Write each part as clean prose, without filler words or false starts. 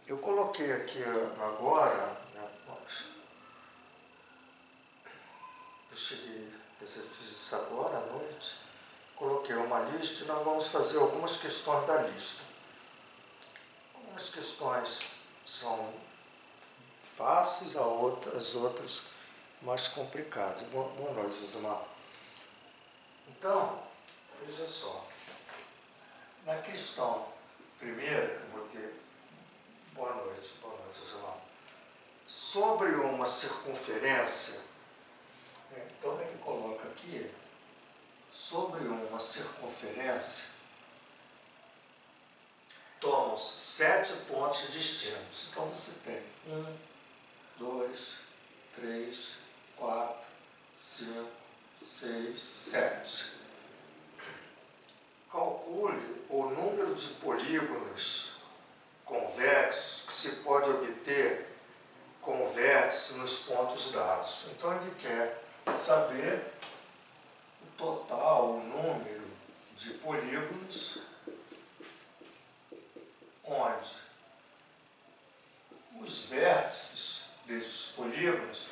Eu coloquei aqui agora, né, eu cheguei, quer dizer, fiz isso agora à noite, coloquei uma lista e nós vamos fazer algumas questões da lista. Algumas questões são fáceis, as outras mais complicadas. Boa noite, Josimar. Então, veja só, na questão primeira, que eu vou ter, boa noite, Josimar, sobre uma circunferência, então ele coloca aqui, sobre uma circunferência, tomam-se 7 pontos distintos. Então você tem 1, 2, 3, 4, 5, 6, 7. Calcule o número de polígonos convexos que se pode obter com o vértice nos pontos dados. Então ele quer saber o total, o número de polígonos onde os vértices desses polígonos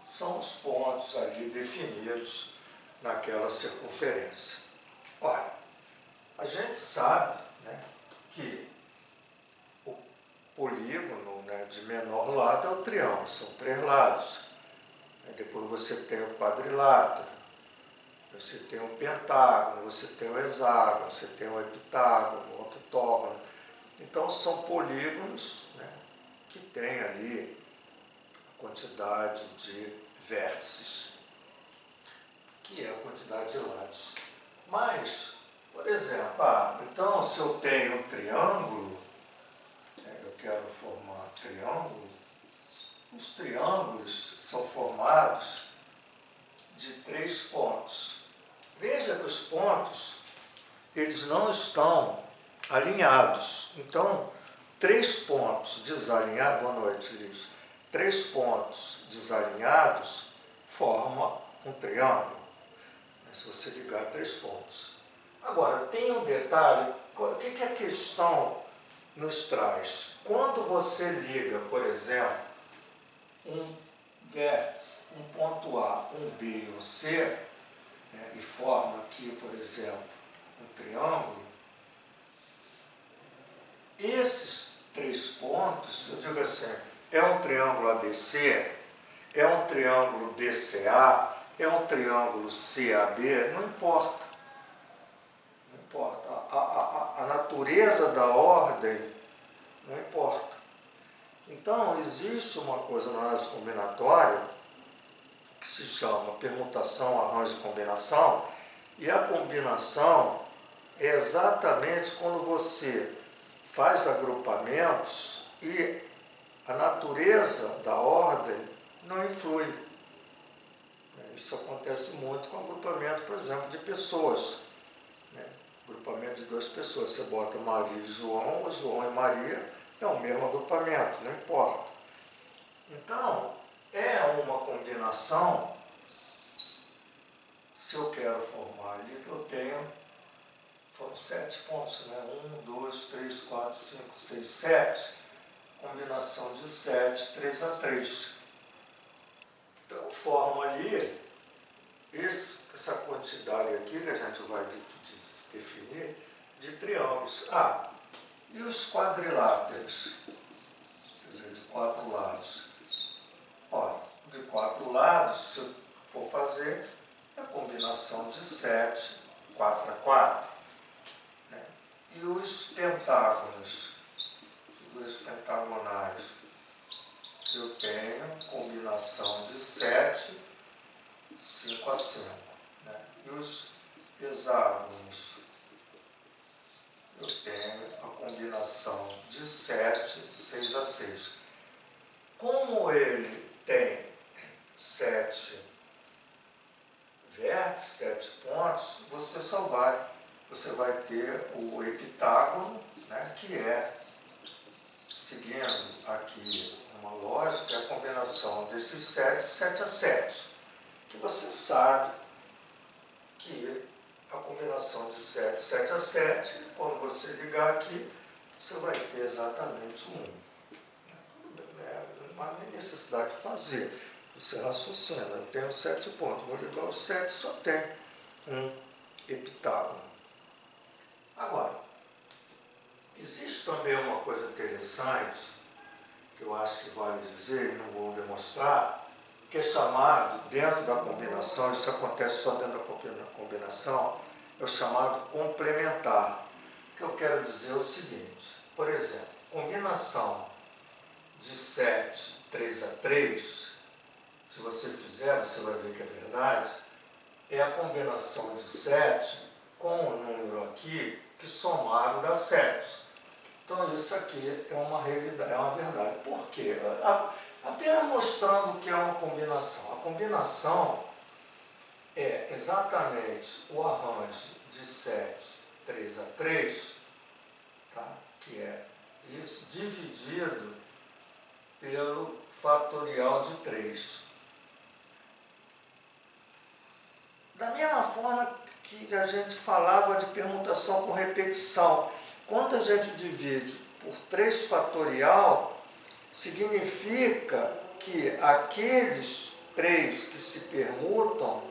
são os pontos ali definidos naquela circunferência. Olha, a gente sabe, né, que o polígono, né, de menor lado é o triângulo, são 3 lados. Depois você tem o quadrilátero, você tem o pentágono, você tem o hexágono, você tem o heptágono, o octógono. Então são polígonos, né, que tem ali a quantidade de vértices, que é a quantidade de lados. Mas, por exemplo, então se eu tenho um triângulo, eu quero formar triângulo, os triângulos são formados de 3 pontos. Veja que os pontos, eles não estão alinhados. Então, 3 pontos desalinhados, boa noite, Liz, 3 pontos desalinhados formam um triângulo. Se você ligar 3 pontos. Agora, tem um detalhe, o que a questão nos traz? Quando você liga, por exemplo, um vértice, um ponto A, um B e um C, né, e forma aqui, por exemplo, um triângulo, esses 3 pontos, eu digo assim, é um triângulo ABC, é um triângulo BCA, é um triângulo CAB, não importa. Não importa. A natureza da ordem não importa. Então, existe uma coisa na análise combinatória que se chama permutação, arranjo e combinação, e a combinação é exatamente quando você faz agrupamentos e a natureza da ordem não influi. Isso acontece muito com agrupamento, por exemplo, de pessoas. Agrupamento de 2 pessoas. Você bota Maria e João, ou João e Maria, é o mesmo agrupamento, não importa. Então, é uma combinação. Se eu quero formar ali, eu tenho, foram 7 pontos, né? 1, 2, 3, 4, 5, 6, 7. Combinação de 7, 3 a 3. Então, eu formo ali essa quantidade aqui que a gente vai definir de triângulos. E os quadriláteros? Quer dizer, de 4 lados. Olha, de 4 lados, se eu for fazer, é a combinação de 7, 4 a 4. Né? E os pentágonos, figuras pentagonais, eu tenho combinação de 7, 5 a 5. Né? E os hexágonos, eu tenho a combinação de 7, 6 a 6. Como ele tem 7 vértices, 7 pontos, você vai ter o heptágono, né, que é, seguindo aqui uma lógica, é a combinação desses 7, 7 a 7. Que você sabe que a combinação de 7, 7 a 7, quando você ligar aqui, você vai ter exatamente o 1. mais nem necessidade de fazer. Você raciocina, eu tenho 7 pontos, vou ligar os 7, só tem um heptágono. Agora, existe também uma coisa interessante, que eu acho que vale dizer, e não vou demonstrar, que é chamado, dentro da combinação, isso acontece só dentro da combinação, é o chamado complementar. O que eu quero dizer é o seguinte, por exemplo, combinação de 7, 3 a 3, se você fizer, você vai ver que é verdade, é a combinação de 7 com o número aqui, que somado dá 7. Então isso aqui é uma realidade, é uma verdade. Por quê? Apenas mostrando o que é uma combinação. A combinação é exatamente o arranjo de 7, 3 a 3, tá? Que é isso, dividido pelo fatorial de 3. Da mesma forma que a gente falava de permutação com repetição, quando a gente divide por 3 fatorial, significa que aqueles 3 que se permutam,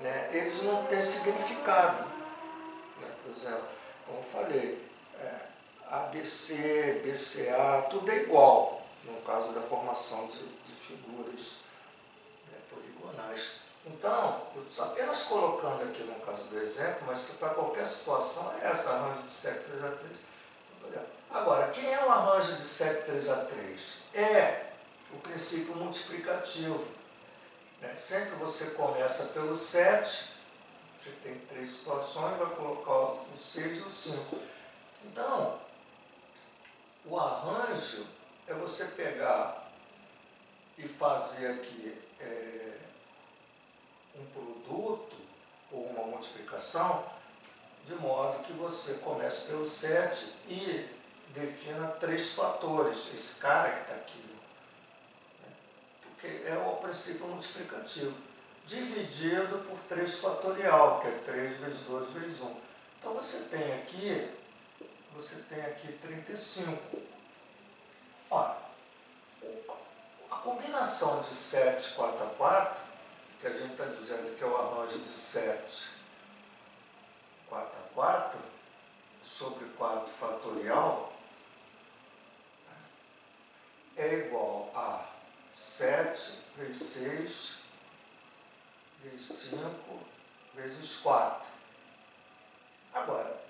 né, eles não têm significado. Né? Por exemplo, como eu falei, ABC, BCA, tudo é igual, no caso da formação de figuras, né, poligonais. Então, eu estou apenas colocando aqui no caso do exemplo, mas para qualquer situação é essa, arranjo de 7, 3 a 3. Agora, quem é o arranjo de 7, 3 a 3? É o princípio multiplicativo. Né? Sempre você começa pelo 7, você tem 3 situações, vai colocar o 6 e o 5. Então, o arranjo é você pegar e fazer aqui um produto ou uma multiplicação, de modo que você comece pelo 7 e defina 3 fatores, esse cara que está aqui, né? Porque é o princípio multiplicativo, dividido por 3 fatorial, que é 3 vezes 2 vezes 1. Então você tem aqui 35. Olha, a combinação de 7, 4 a 4, que a gente está dizendo que é o arranjo de 7, 4 a 4, sobre 4 fatorial, é igual a 7 vezes 6 vezes 5 vezes 4. Agora,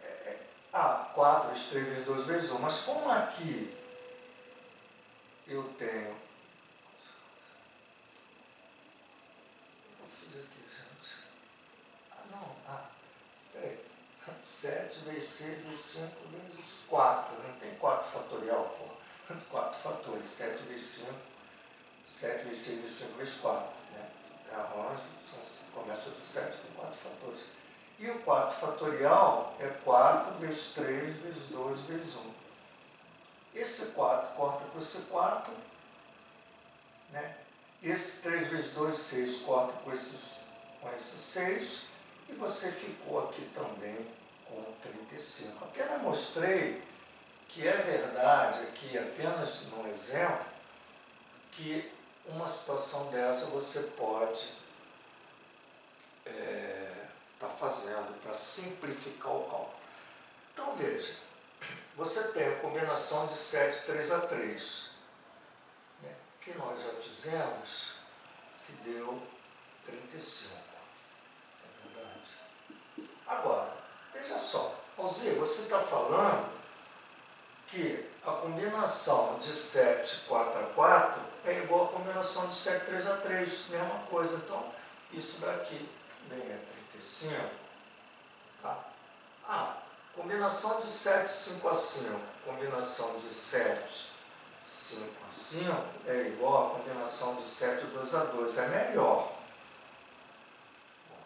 4 vezes 3 vezes 2 vezes 1, mas como aqui eu tenho... Eu fiz aqui, gente. Peraí. 7 vezes 6 vezes 5 vezes 4. Não tem 4 fatorial, pô. 4 fatores. 7 vezes 5, 7 vezes 6 vezes 5 vezes 4. Né? Arranjo, começa do 7 com 4 fatores. E o 4 fatorial é 4 vezes 3 vezes 2 vezes 1. Esse 4 corta com esse 4, né? Esse 3 vezes 2, 6, corta com esse 6, e você ficou aqui também com 35. Apenas mostrei que é verdade aqui, apenas num exemplo, que uma situação dessa você pode estar fazendo para simplificar o cálculo. Então veja, você tem a combinação de 7, 3 a 3, né, que nós já fizemos, que deu 35. É verdade. Agora, veja só, Alzir, você está falando que a combinação de 7, 4 a 4 é igual à combinação de 7, 3 a 3, mesma coisa. Então, isso daqui também é 35. Tá? Combinação de 7, 5 a 5, combinação de 7, 5 a 5 é igual à combinação de 7, 2 a 2, é melhor.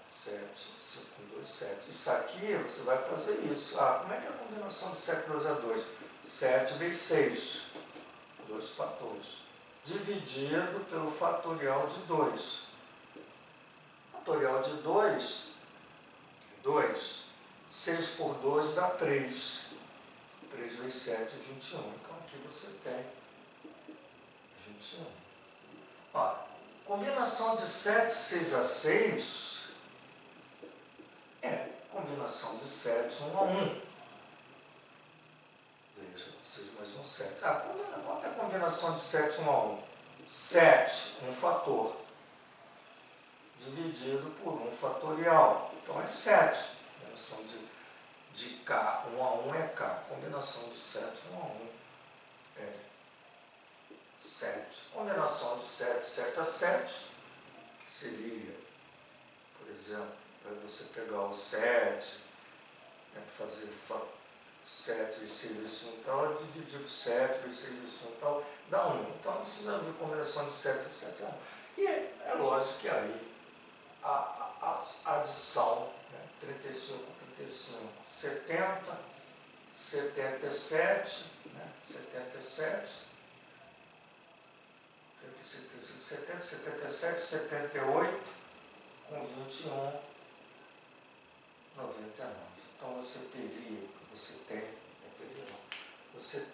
7, 5, 2, 7. Isso aqui, você vai fazer isso. Como é que é a combinação de 7, 2 a 2? 7 vezes 6, 2 fatores, dividido pelo fatorial de 2. Fatorial de 2, 6 por 2 dá 3. 3 vezes 7, 21. Então aqui você tem 21. Ó, combinação de 7, 6 a 6 é combinação de 7, 1 a 1. Veja, 6 mais 1, 7. Quanto é a combinação de 7, 1 a 1? 7, um fator, dividido por 1 fatorial. Então é 7. Combinação de K, 1 a 1 é K. Combinação de 7, 1 a 1 é 7. Combinação de 7, 7 a 7 seria, por exemplo, para você pegar o 7, fazer 7 vezes 6 vezes 1 e tal, dividir por 7 vezes 6 vezes 1 e tal, dá 1. Então você já viu combinação de 7 a 7 a 1. E é lógico que aí a adição, 35 com 35, 70, 77, 77, 70, 77, 78, com 21, 99. Então você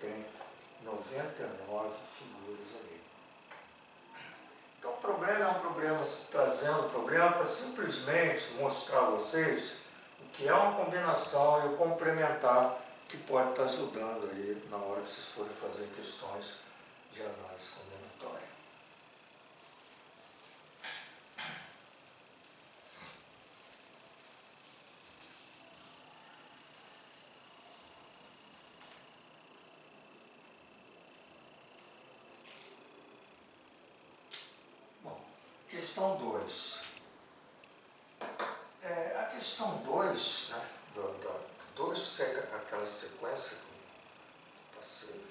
tem 99 figuras ali. Então o problema é um problema, trazendo o problema para simplesmente mostrar a vocês o que é uma combinação e o complementar que pode estar ajudando aí na hora que vocês forem fazer questões de análise combinatória. Questão 2. A questão 2, né, 2 segue aquela sequência que eu passei.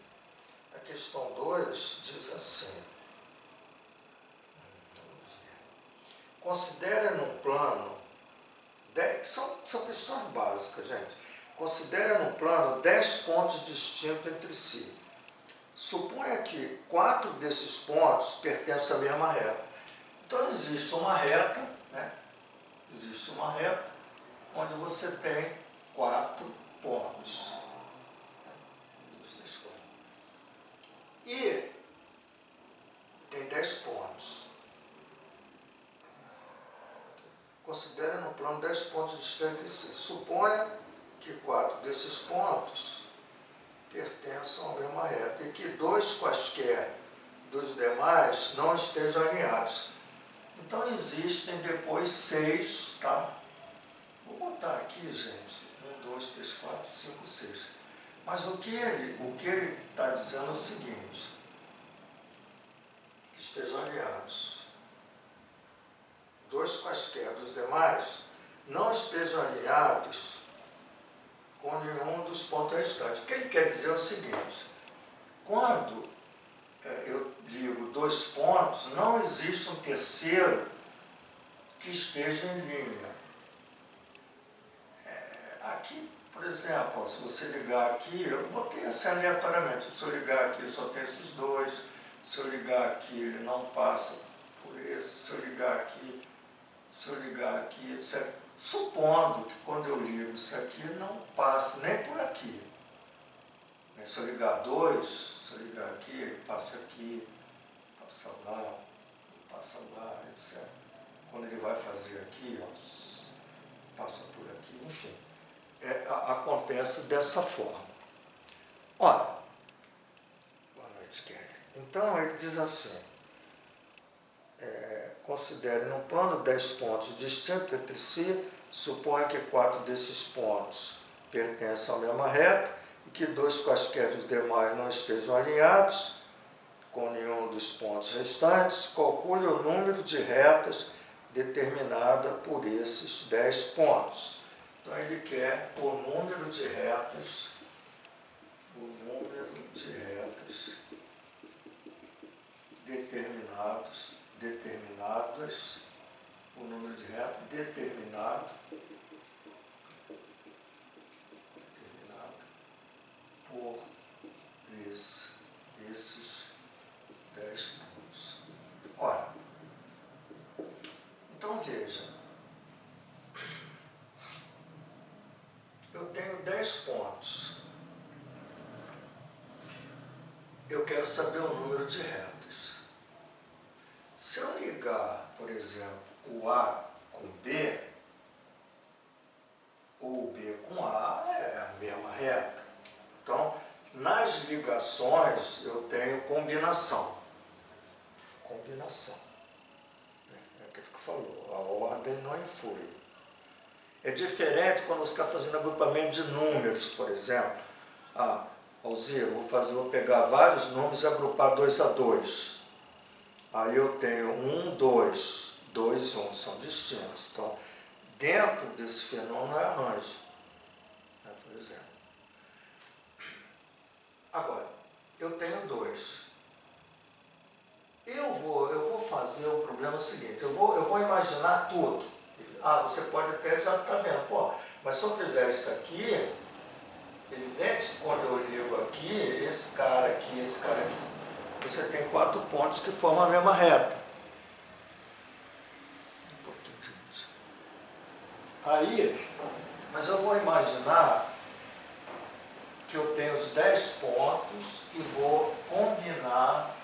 A questão 2 diz assim: considere num plano, são questões básicas, gente. Considere num plano 10 pontos distintos entre si. Suponha que 4 desses pontos pertencem à mesma reta. Então existe uma reta, existe uma reta onde você tem 4 pontos. 1, 2, 3, 4. E tem 10 pontos. Considere no plano 10 pontos distintos entre si. Suponha que 4 desses pontos pertençam à mesma reta e que 2 quaisquer dos demais não estejam alinhados. Então existem depois 6, tá? Vou botar aqui, gente, 1, 2, 3, 4, 5, 6. Mas o que ele está dizendo é o seguinte: que estejam alinhados. 2 quaisquer dos demais não estejam alinhados com nenhum dos pontos restantes. O que ele quer dizer é o seguinte: quando eu ligo 2 pontos, não existe um terceiro que esteja em linha. Aqui, por exemplo, se você ligar aqui, eu botei assim aleatoriamente, se eu ligar aqui só tem esses 2, se eu ligar aqui ele não passa por esse, se eu ligar aqui, etc. Supondo que quando eu ligo isso aqui não passe nem por aqui. Se eu ligar 2, se eu ligar aqui, ele passa aqui, passa lá, etc. Quando ele vai fazer aqui, passa por aqui, enfim. Acontece dessa forma. Olha, boa noite, Kelly. Então ele diz assim: considere num plano 10 pontos distintos entre si, suponha que 4 desses pontos pertencem à mesma reta e que 2 quaisquer dos demais não estejam alinhados com nenhum dos pontos restantes. Calcule o número de retas determinada por esses 10 pontos. Então ele quer o número de retas, determinadas, o número de retas determinado por esses 10 pontos. Ora, então veja, eu tenho 10 pontos. Eu quero saber o número de retas. Se eu ligar, por exemplo, o A com B, ou o B com A, é a mesma reta. Então, nas ligações, eu tenho combinação. Combinação. É aquilo que falou, a ordem não influi. É diferente quando você está fazendo agrupamento de números, por exemplo. Alzira, vou pegar vários números e agrupar 2 a 2. Aí eu tenho 1, 2, 2, 1, são distintos. Então, dentro desse fenômeno é arranjo, né, por exemplo. Agora, eu tenho 2. Eu vou fazer o problema seguinte, eu vou imaginar tudo. Você pode até já estar vendo, mas se eu fizer isso aqui, evidente que quando eu ligo aqui, esse cara aqui, você tem 4 pontos que formam a mesma reta. Um pouquinho, gente. Aí, mas eu vou imaginar que eu tenho os 10 pontos e vou combinar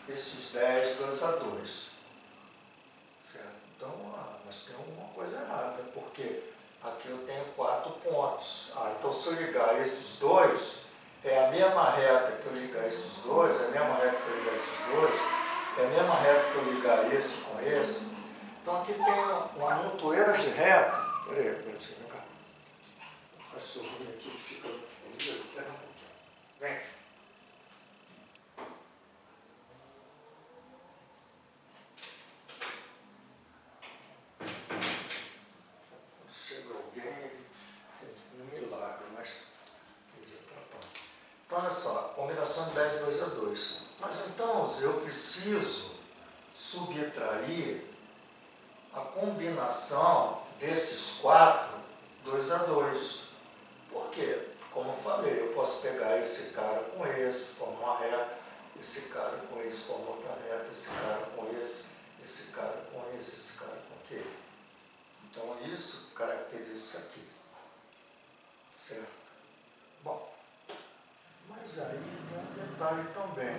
esses 10, 2 a 2. Certo? Então, mas tem alguma coisa errada, porque aqui eu tenho 4 pontos. Então se eu ligar esses dois, é a mesma reta que eu ligar esses dois, é a mesma reta que eu ligar esses dois, é a mesma reta que eu ligar esse com esse. Então aqui tem uma montoeira de reta. Peraí, vem cá. O cachorrinho aqui que fica comigo, pera um pouquinho. Vem. Então, olha só, combinação de 10, 2 a 2. Mas então, eu preciso subtrair a combinação desses 4, 2 a 2. Por quê? Como eu falei, eu posso pegar esse cara com esse, formar uma reta, esse cara com esse, formar outra reta, esse cara com esse cara com esse cara com aquele. Então, isso caracteriza isso aqui. Certo? Bom. Mas aí tem um detalhe também.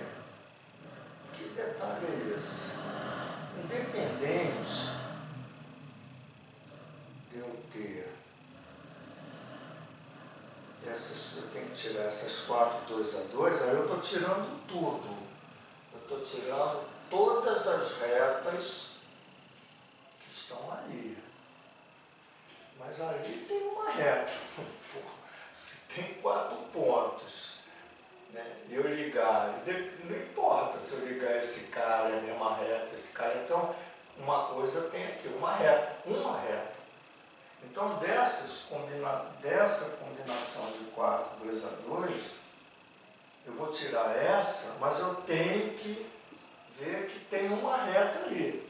Que detalhe é esse? Independente de eu ter eu tenho que tirar essas 4, 2 a 2, aí eu estou tirando tudo. Eu estou tirando todas as retas que estão ali. Mas ali tem uma reta. Se tem 4 pontos, né, e eu ligar, não importa se eu ligar esse cara é a mesma reta, esse cara, então uma coisa tem aqui, uma reta. Então dessa combinação de 4, 2 a 2, eu vou tirar essa, mas eu tenho que ver que tem uma reta ali.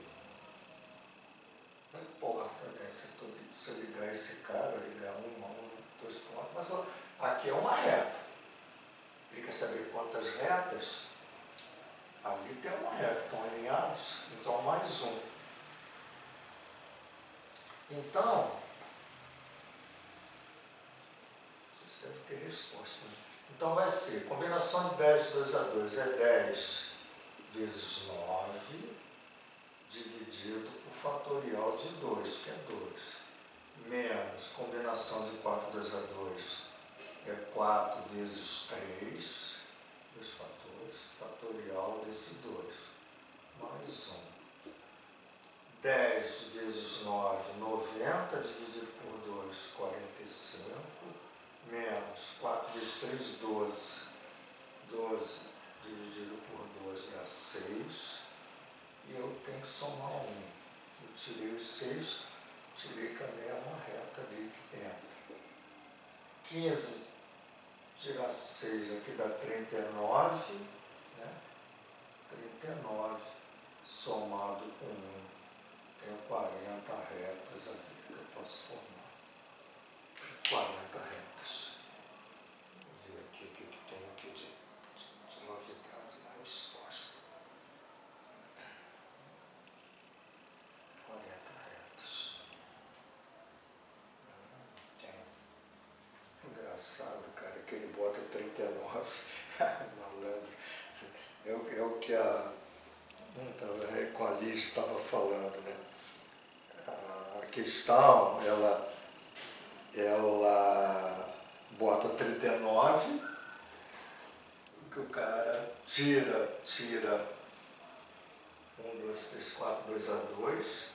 Não importa, né, se eu ligar esse cara, ligar dois pontos, mas aqui é uma reta. Ele quer saber quantas retas? Ali tem uma reta, estão alinhados, então mais um. Então, você deve ter resposta, né? Então vai ser, combinação de 10, 2 a 2 é 10 vezes 9, dividido por fatorial de 2, que é 2. Menos, combinação de 4, 2 a 2 é 4 vezes 3, dois fatores, fatorial desse 2, mais 1. 10 vezes 9, 90, dividido por 2, 45, menos 4 vezes 3, 12. 12 dividido por 2 dá 6, e eu tenho que somar 1. Eu tirei os 6, tirei também uma reta ali aqui dentro. 15 tirar 6 aqui dá 39, né? 39 somado com 1, tenho 40 retas aqui que eu posso formar. 40 retas. Vamos ver aqui o que tem aqui de novidade na resposta. 40 retas. Engraçado, cara, que ele bota 39, malandro. É o que Então, com a Liz estava falando, né? A questão, ela bota 39, que o cara tira 1, 2, 3, 4, 2 a 2,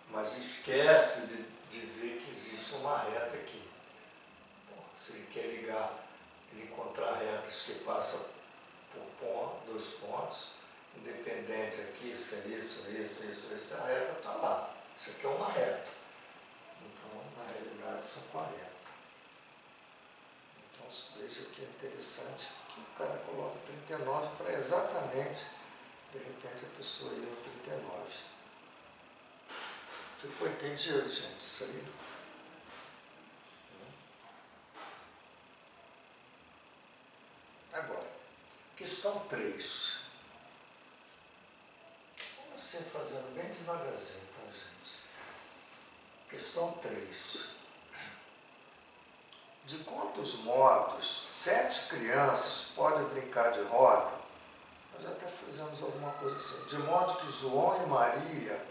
mas esquece de ver que existe uma reta aqui. Bom, se ele quer ligar, ele encontrar retas que passam por 2 pontos, independente aqui, se é isso, a reta está lá. Isso aqui é uma reta. Então, na realidade, são 40. Então, veja que é interessante que o cara coloca 39 para exatamente, de repente, a pessoa ir no 39. Ficou entendido, gente, isso aí? Agora, questão 3. Vamos assim, fazendo bem devagarzinho, tá, gente? Questão 3. De quantos modos 7 crianças podem brincar de roda? Nós até fizemos alguma coisa assim. De modo que João e Maria,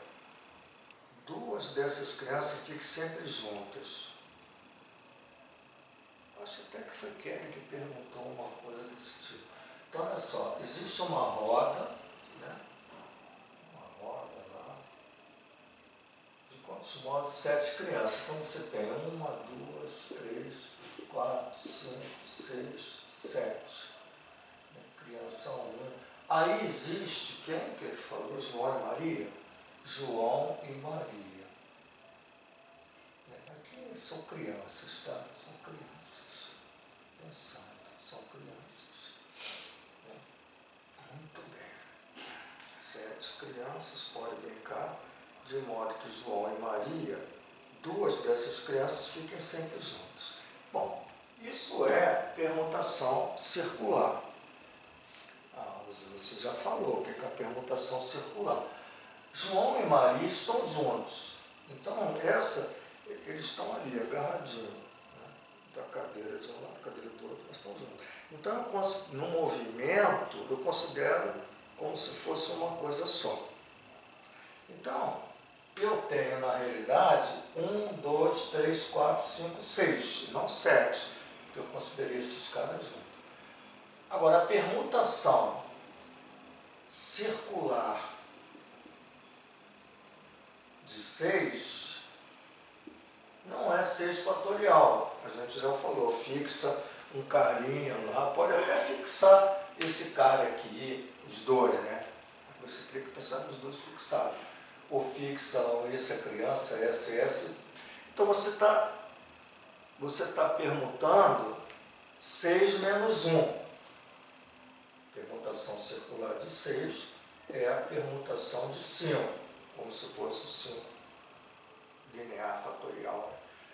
2 dessas crianças, fiquem sempre juntas. Acho até que foi Kelly que perguntou uma coisa desse tipo. Então, olha só, existe uma roda, né? Uma roda lá. De quantos modos? 7 crianças. Então, você tem 1, 2, 3, 4, 5, 6, 7. Criança 1. Aí existe, quem que ele falou? João e Maria? João e Maria. Aqui são crianças, tá? São crianças. Pensando, são crianças. Muito bem. 7 crianças podem brincar, de modo que João e Maria, 2 dessas crianças, fiquem sempre juntas. Bom, isso é permutação circular. Você já falou o que é a permutação circular. João e Maria estão juntos. Então, eles estão ali, agarradinhos, né? Da cadeira de um lado, da cadeira do outro, mas estão juntos. Então, no movimento, eu considero como se fosse uma coisa só. Então, eu tenho, na realidade, 1, 2, 3, 4, 5, 6, não 7, porque eu considerei esses caras juntos. Agora, a permutação circular de 6 não é 6 fatorial. A gente já falou, fixa um carinha lá, pode até fixar esse cara aqui, os 2, né? Você tem que pensar nos 2 fixados. Ou fixa essa criança, essa. Então você está permutando 6 menos 1. Permutação circular de 6 é a permutação de 5, como se fosse o 5 linear fatorial,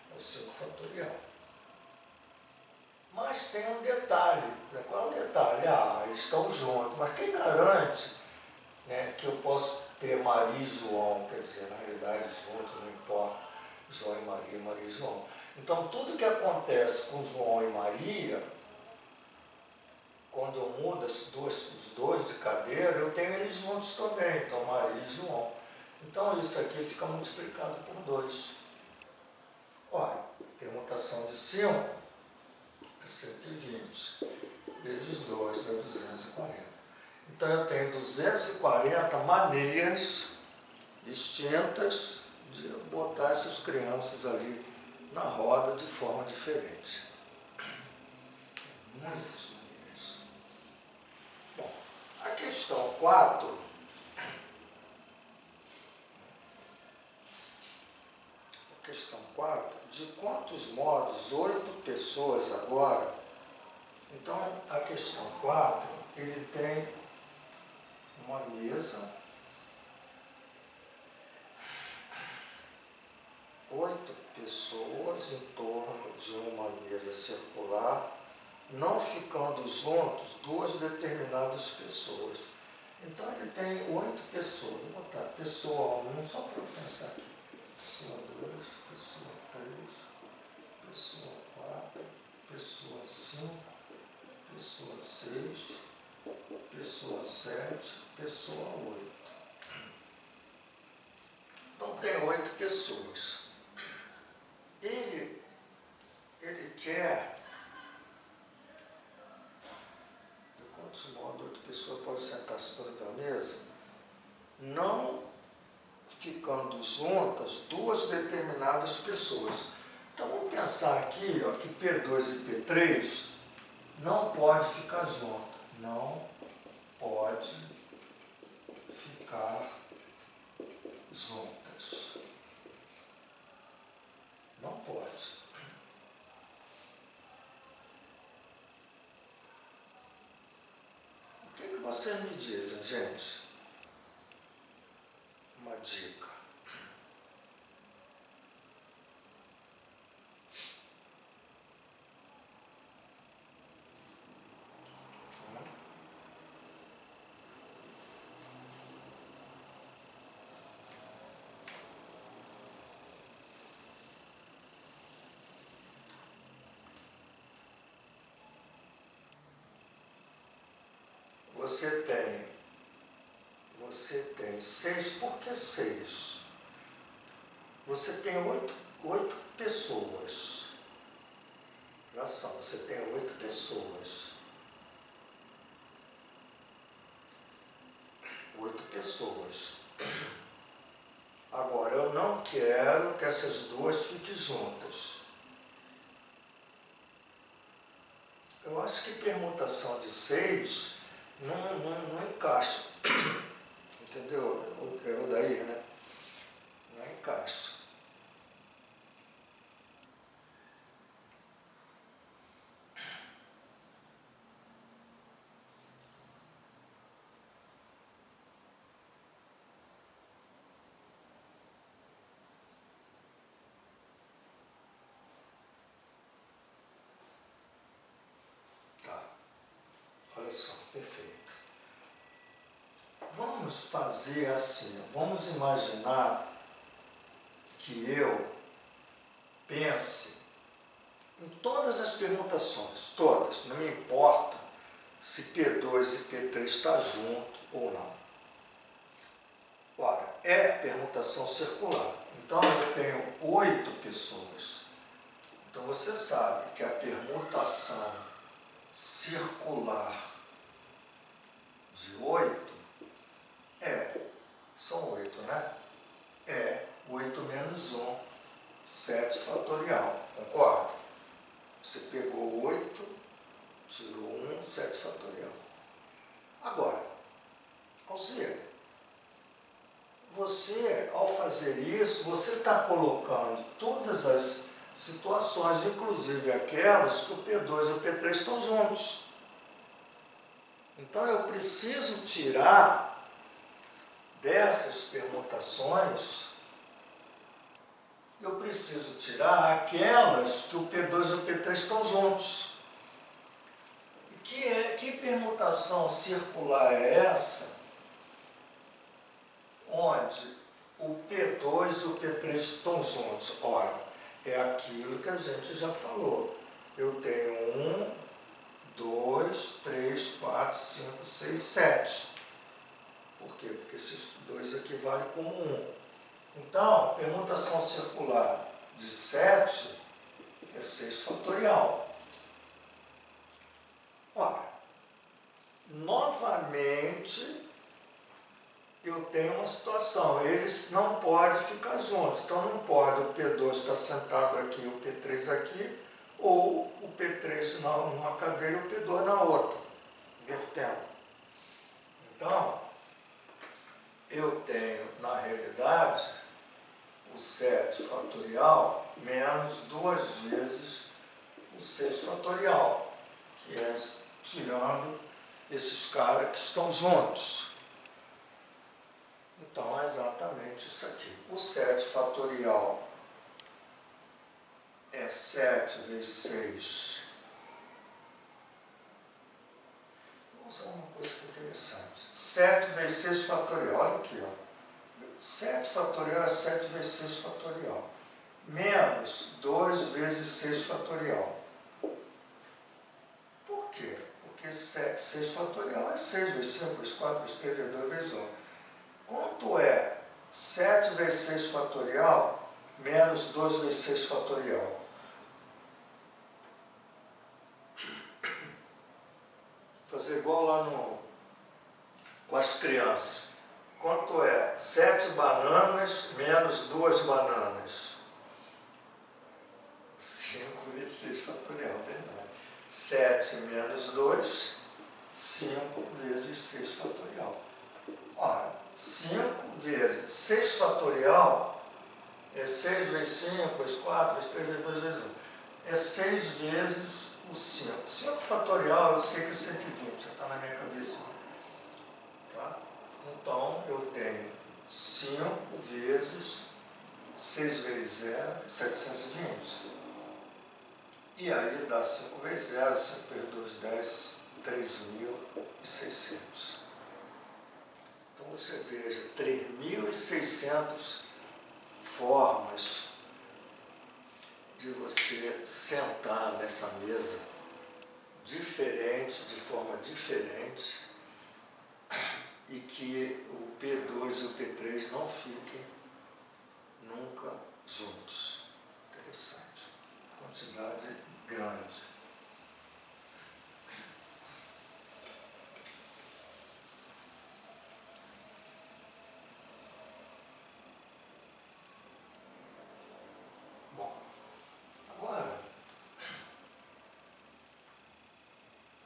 né? É o 5 fatorial. Mas tem um detalhe, né? Qual é o detalhe? Eles estão juntos, mas quem garante, né, que eu posso ter Maria e João, quer dizer, na realidade juntos, não importa, João e Maria, Maria e João. Então tudo que acontece com João e Maria, quando eu mudo os dois de cadeira, eu tenho eles juntos também, então Maria e João. Então isso aqui fica multiplicado por 2. Olha, permutação de 5 é 120, vezes 2 dá 240. Então eu tenho 240 maneiras distintas de botar essas crianças ali na roda de forma diferente. Muitas maneiras. Bom, a questão 4. Questão 4, de quantos modos 8 pessoas agora? Então, a questão 4, ele tem uma mesa, 8 pessoas em torno de uma mesa circular, não ficando juntos 2 determinadas pessoas. Então, ele tem 8 pessoas. Vou botar pessoa 1, só para eu pensar aqui. Pessoa 2, pessoa 3, pessoa 4, pessoa 5, pessoa 6, pessoa 7, pessoa 8. Então tem 8 pessoas. Ele quer, de quantos modos 8 pessoas podem sentar-se dentro da mesa, não ficando juntas duas determinadas pessoas. Então vamos pensar aqui, ó, que P2 e P3 não pode ficar junto. Não pode ficar juntas. Não pode. O que vocês me dizem, gente? Uma dica. Você tem 6, por que 6? Você tem 8 pessoas. Olha só, você tem 8 pessoas. 8 pessoas. Agora, eu não quero que essas duas fiquem juntas. Eu acho que permutação de 6 não encaixa. Entendeu? É o daí, né? Não encaixa. Tá. Olha só, perfeito. Vamos fazer assim, vamos imaginar que eu pense em todas as permutações, todas, não me importa se P2 e P3 está junto ou não. Ora, é permutação circular, então eu tenho 8 pessoas. Então você sabe que a permutação circular de 8 são 8, né? É 8 menos 1, 7 fatorial, concorda? Você pegou 8, tirou 1, 7 fatorial. Agora, Alzira, você, ao fazer isso, você está colocando todas as situações, inclusive aquelas que o P2 e o P3 estão juntos. Então, eu preciso tirar dessas permutações, eu preciso tirar aquelas que o P2 e o P3 estão juntos. Que permutação circular é essa, onde o P2 e o P3 estão juntos? Ora, é aquilo que a gente já falou. Eu tenho 1, 2, 3, 4, 5, 6, 7. Por quê? Porque esses dois aqui valem como 1. Então, permutação circular de 7 é 6 fatorial. Ora, novamente, eu tenho uma situação, eles não podem ficar juntos. Então, não pode o P2 estar sentado aqui, o P3 aqui, ou o P3 numa cadeira e o P2 na outra, invertendo. Então, eu tenho, na realidade, o 7 fatorial menos 2 vezes o 6 fatorial, que é tirando esses caras que estão juntos. Então, é exatamente isso aqui. O 7 fatorial é 7 vezes 6. Vamos usar uma coisa que é interessante. 7 vezes 6 fatorial, olha aqui, ó. 7 fatorial é 7 vezes 6 fatorial. Menos 2 vezes 6 fatorial. Por quê? Porque porque 6 fatorial é 6 vezes 5 vezes 4 vezes 3 vezes 2 vezes 1. Quanto é 7 vezes 6 fatorial menos 2 vezes 6 fatorial? Vou fazer igual lá com as crianças. Quanto é 7 bananas menos 2 bananas? 5 vezes 6 fatorial, verdade. 7 menos 2, 5 vezes 6 fatorial. Ora, 5 vezes 6 fatorial é 6 vezes 5, vezes 4, vezes 3, vezes 2, vezes 1. É 6 vezes o 5. 5 fatorial eu sei que é 120, já está na minha cabeça. Tá? Então, eu tenho 5 vezes 6 vezes 0, 720. E aí dá 5 vezes 0, 5 vezes 2, 10, 3.600. Então você veja, 3.600 formas de você sentar nessa mesa diferente, de forma diferente, e que o P2 e o P3 não fiquem nunca juntos. Interessante. Quantidade grande. Bom, agora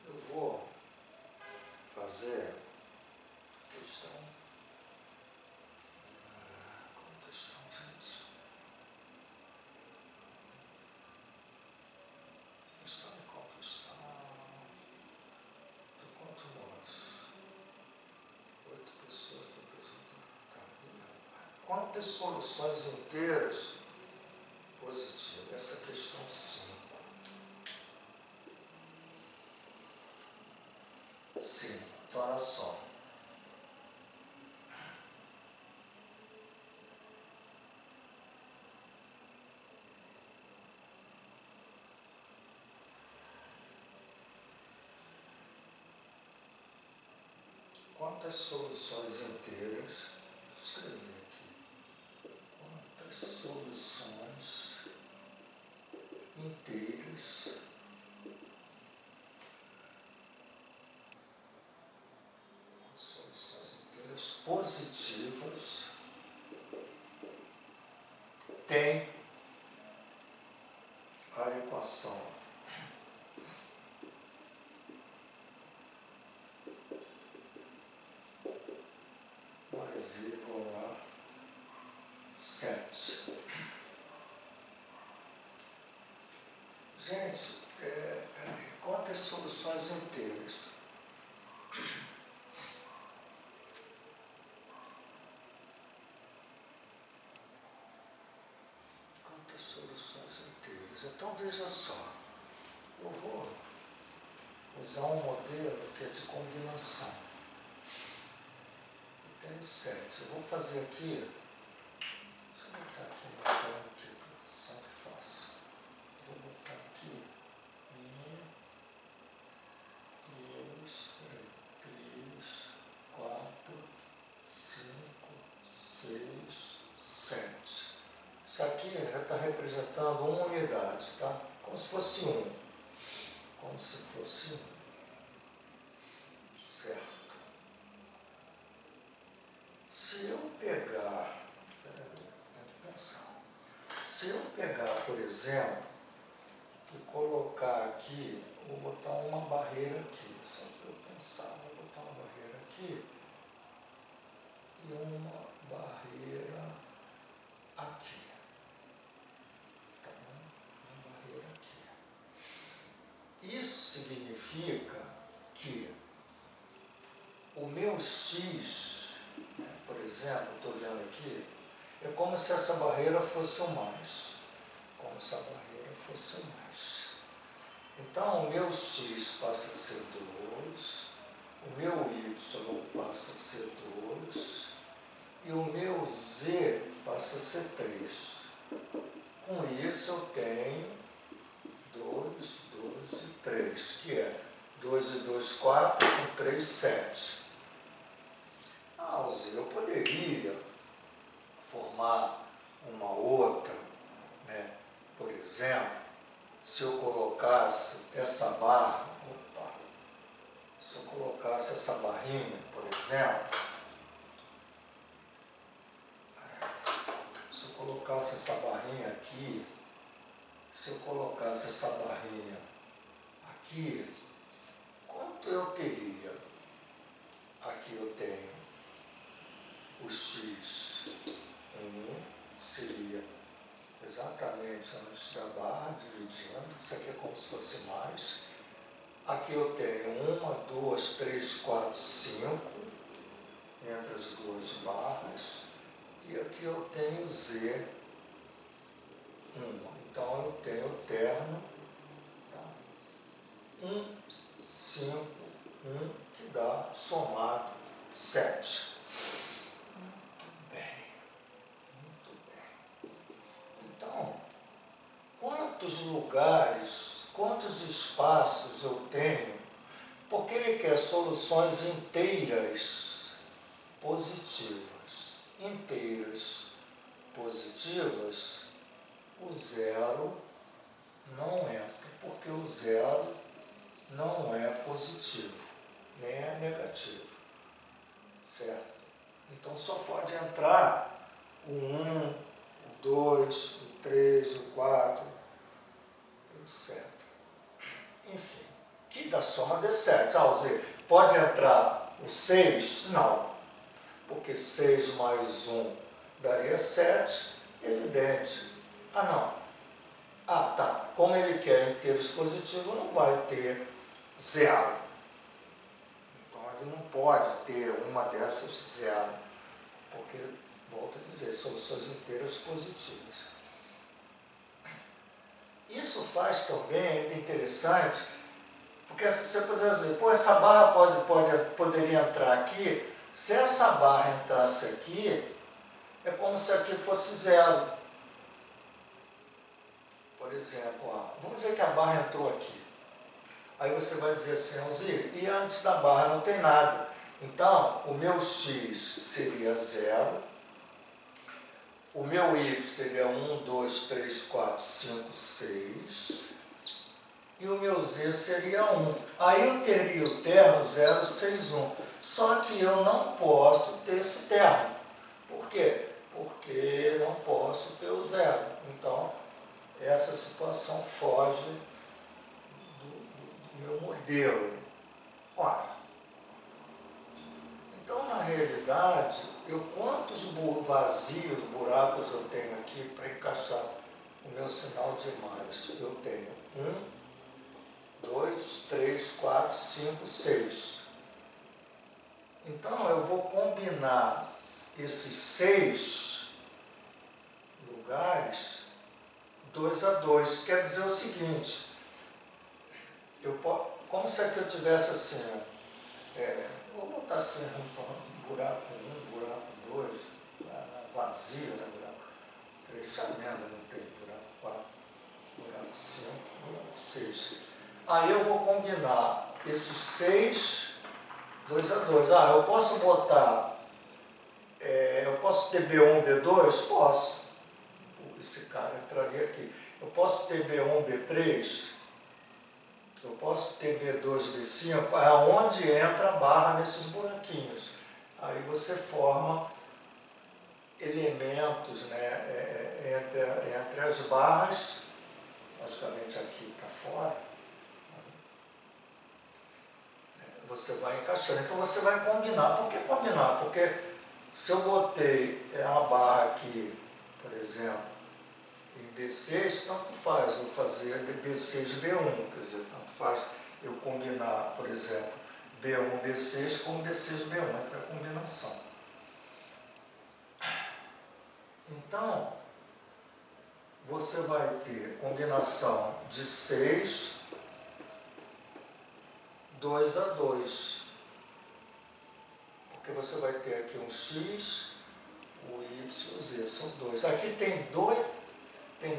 eu vou fazer questão. Como questão, gente? Questão e qual questão? De quanto modos? 8 pessoas para apresentar. Tá, quantas soluções inteiras positivas? Essa é a questão 5. Sim, então olha só. Quantas soluções inteiras? Vou escrever aqui. Quantas soluções inteiras positivas tem a equação mais igual a 7. Gente, quantas soluções inteiras? Quantas soluções inteiras? Então veja só, eu vou usar um modelo que é de combinação. Eu tenho 7. Eu vou fazer aqui, deixa eu botar aqui na tela que eu sempre faço. Vou botar aqui 1, 2, 3, 4, 5, 6, 7. Isso aqui já está representando uma unidade, tá? Como se fosse 1. Como se fosse 1. Certo. Se eu pegar, tem que pensar. Se eu pegar, por exemplo, e colocar aqui, vou botar uma barreira aqui, só para eu pensar, vou botar uma barreira aqui e uma barreira aqui. Tá bom? Uma barreira aqui. Isso significa que o meu x, né, por exemplo, estou vendo aqui, é como se essa barreira fosse o mais. Como se a barreira fosse o mais. Então, o meu x passa a ser 2, o meu y passa a ser 2 e o meu z passa a ser 3. Com isso, eu tenho 2, 2 e 3, que é 2 e 2, 4, com 3, 7. Ah, eu poderia formar uma outra, né? Por exemplo, se eu colocasse essa barra, se eu colocasse essa barrinha, por exemplo, se eu colocasse essa barrinha aqui, se eu colocasse essa barrinha aqui, quanto eu teria? Aqui eu tenho o x1, seria exatamente antes da barra, dividindo, isso aqui é como se fosse mais. Aqui eu tenho 1, 2, 3, 4, 5, entre as duas barras. E aqui eu tenho Z1. Então eu tenho o terno, tá? 1, 5, 1, que dá somado 7. Muito bem, muito bem. Então, quantos lugares, quantos espaços eu tenho? Porque ele quer soluções inteiras positivas. Inteiras positivas, o zero não entra, porque o zero não é positivo, nem é negativo, certo? Então só pode entrar o 1, o 2, o 3, o 4, etc. Enfim, que dá soma de 7. Pode entrar o 6? Não, porque 6 mais 1 daria 7, evidente. Ah, não. Ah, tá. Como ele quer inteiros positivos, não vai ter zero. Então ele não pode ter uma dessas zero, porque, volto a dizer, soluções inteiras positivas. Isso faz também, é interessante, porque você poderia dizer, pô, essa barra poderia entrar aqui. Se essa barra entrasse aqui, é como se aqui fosse zero. Por exemplo, vamos dizer que a barra entrou aqui. Aí você vai dizer assim, Alzir, e antes da barra não tem nada. Então, o meu x seria 0, o meu y seria 1, 2, 3, 4, 5, 6, e o meu z seria 1. Aí eu teria o termo 0, 6, 1. Só que eu não posso ter esse termo. Por quê? Porque eu não posso ter o zero. Então, essa situação foge do meu modelo. Ora, então, na realidade, quantos vazios, buracos eu tenho aqui para encaixar o meu sinal de mais? Eu tenho 1, 2, 3, 4, 5, 6. Então, eu vou combinar esses 6 lugares 2 a 2. Quer dizer o seguinte, como se aqui eu tivesse assim, vou botar assim, buraco 1, buraco 2, vazio, né, buraco 3, chamenda, não tem buraco 4, buraco 5, buraco 6. Aí eu vou combinar esses 6, 2 a 2. Eu posso botar, eu posso ter B1, B2? Posso. Esse cara entraria aqui. Eu posso ter B1, B3? Eu posso ter B2, B5? É onde entra a barra nesses buraquinhos. Aí você forma elementos, né, entre as barras. Logicamente aqui está fora. Você vai encaixando. Então você vai combinar. Por que combinar? Porque se eu botei uma barra aqui, por exemplo, em B6, tanto faz eu fazer de B6 B1, quer dizer, tanto faz eu combinar, por exemplo, B1 B6 com B6 B1, entre a combinação. Então, você vai ter combinação de 6, 2 a 2, porque você vai ter aqui um x, o y e o z, são 2. Aqui tem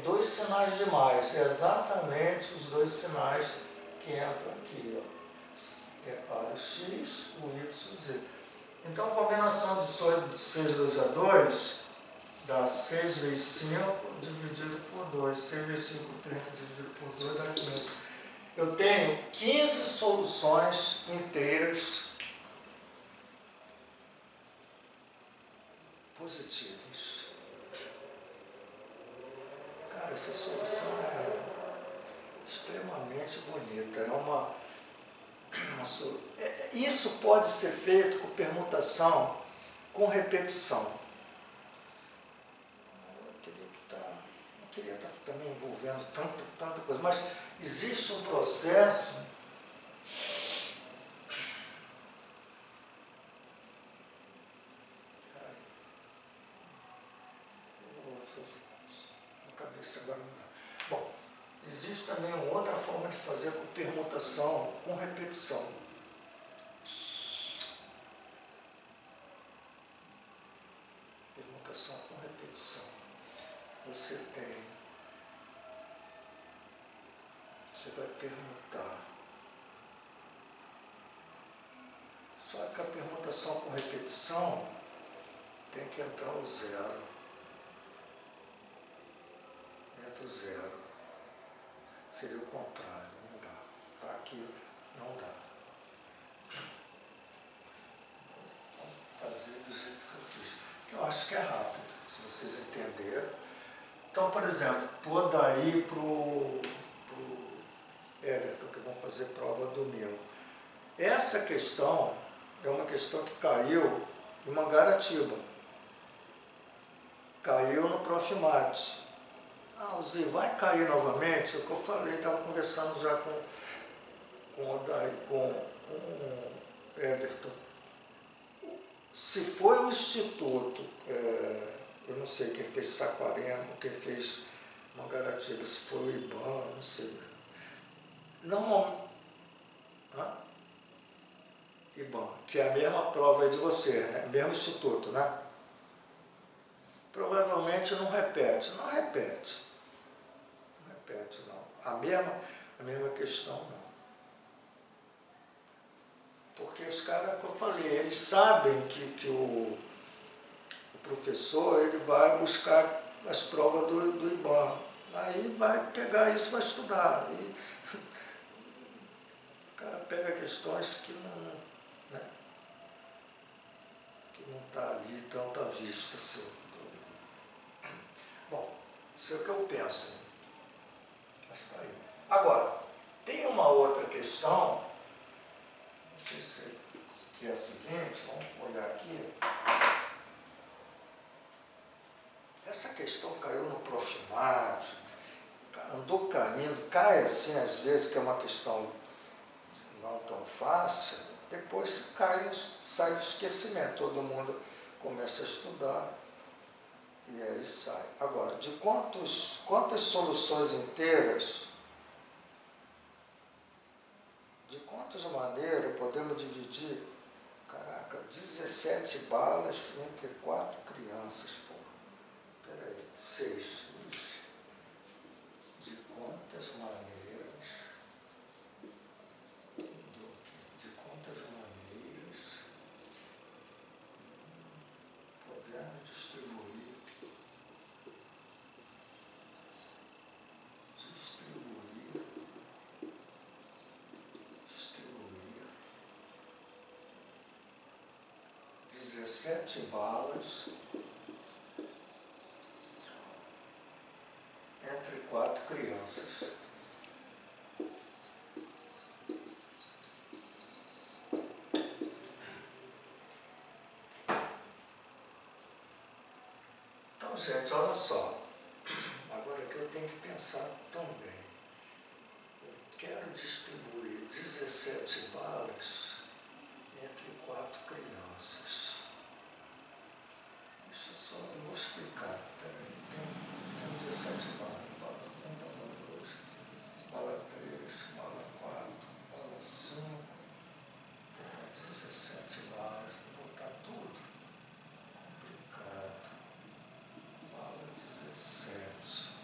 dois sinais de mais, é exatamente os dois sinais que entram aqui. para o x, o y, z. Então, a combinação de 6 2 a 2 dá 6 vezes 5 dividido por 2. 6 vezes 5, 30 dividido por 2 dá 15. Eu tenho 15 soluções inteiras positivas. Cara, essa solução é extremamente bonita. Isso pode ser feito com permutação, com repetição. Não queria estar também envolvendo tanta coisa, mas existe um processo na cabeça agora não dá. Bom, existe também uma outra forma de fazer com permutação, com repetição. Permutação com repetição. Você vai permutar. Só que a permutação com repetição tem que entrar o zero. Entra o zero. Seria o contrário, não dá. Tá aqui, não dá. Vamos fazer do jeito que eu fiz. Eu acho que é rápido, se vocês entenderam. Então, por exemplo, estou daí para o Everton, que vão fazer prova domingo. Essa questão é uma questão que caiu em Mangaratiba. Caiu no Profimate. O Zé vai cair novamente? É o que eu falei, estava conversando já com o Everton. Se foi o Instituto, eu não sei quem fez Saquarema, quem fez Mangaratiba, se foi o IBAN, não sei. Não, IBAN, que é a mesma prova de você, né? Mesmo instituto, né? Provavelmente não repete. Não repete. Não repete, não. A mesma questão, não. Porque os caras, que eu falei, eles sabem que o professor ele vai buscar as provas do IBAN. Aí vai pegar isso e vai estudar. E o cara pega questões que não está ali tanto à vista. Assim. Bom, isso é o que eu penso. Mas está aí. Agora, tem uma outra questão, não sei se que é a seguinte, vamos olhar aqui. Essa questão caiu no Profimate, andou caindo, cai assim às vezes, que é uma questão não tão fácil, depois cai, sai do esquecimento, todo mundo começa a estudar e aí sai. Agora, de quantas soluções inteiras, de quantas maneiras podemos dividir, 17 balas entre 4 crianças, pô. Peraí, 6. De quantas maneiras, podemos distribuir 17 balas entre 4 crianças. Então, gente, olha só. Agora que eu tenho que pensar também. Eu quero distribuir 17 balas entre 4 crianças. Deixa eu só, eu vou explicar. Peraí, tem 17 balas. Bala 1, bala 2, bala 3, bala 4, bala 5, 17 balas. Vou botar tudo. Complicado. Bala 17.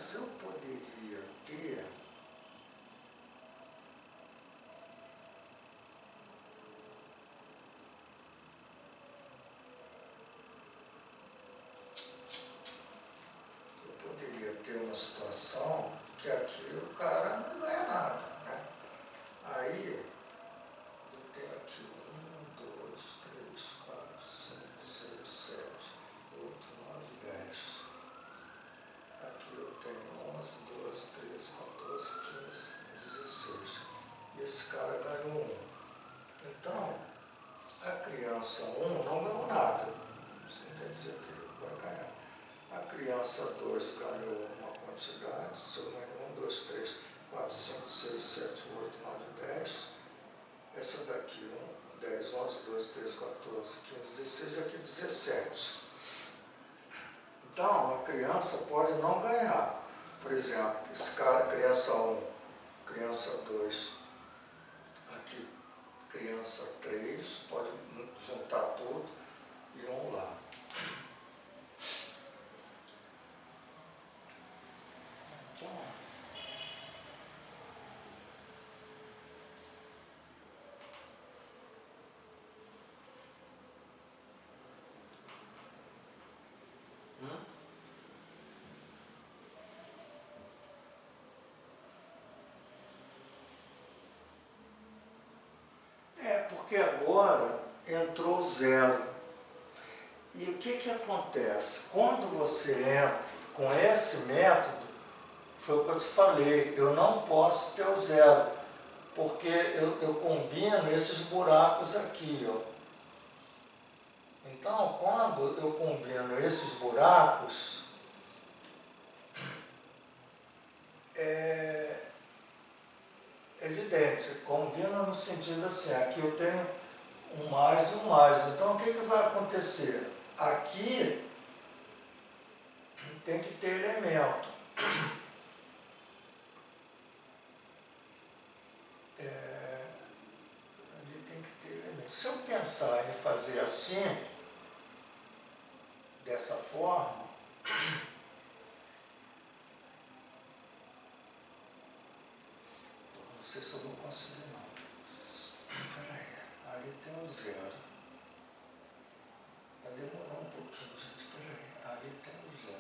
Mas eu poderia ter uma situação que aqui o cara não ganha nada, né? Aí eu tenho aqui 1, 2, 3, 4, 5, 6, 7, 8, 9, 10. Aqui eu tenho 11, 12, 13, 14, 15, 16. E esse cara ganhou 1. Então, a criança 1 não ganhou nada. Isso não quer dizer que ele vai ganhar. A criança 2 ganhou uma quantidade, se eu ganhei 1, 2, 3, 4, 5, 6, 7, 8, 9, 10. Essa daqui, 1, 10, 11, 12, 13, 14, 15, 16, aqui 17. Então, a criança pode não ganhar. Por exemplo, esse cara, criança 1, criança 2, aqui criança 3, pode juntar tudo e 1 lá. Porque agora entrou o 0. E o que acontece? Quando você entra com esse método, foi o que eu te falei, eu não posso ter o 0, porque eu combino esses buracos aqui, ó. Então, quando eu combino esses buracos, é evidente, combina no sentido assim, aqui eu tenho um mais e um mais. Então, o que vai acontecer? Aqui tem que ter elemento. Ali tem que ter elemento. Se eu pensar em fazer assim, dessa forma, não sei se eu vou conseguir não. Peraí, ali tem o 0. Vai demorar um pouquinho, gente. Peraí, ali tem o 0.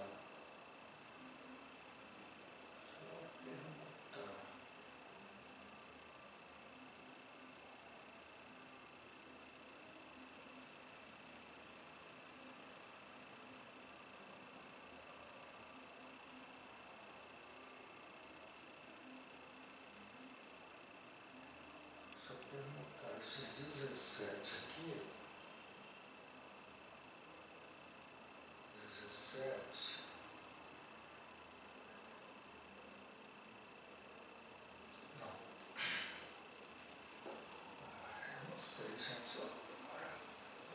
Só perguntar. Só perguntar, esses 17 aqui, 17, não. Eu não sei, gente, é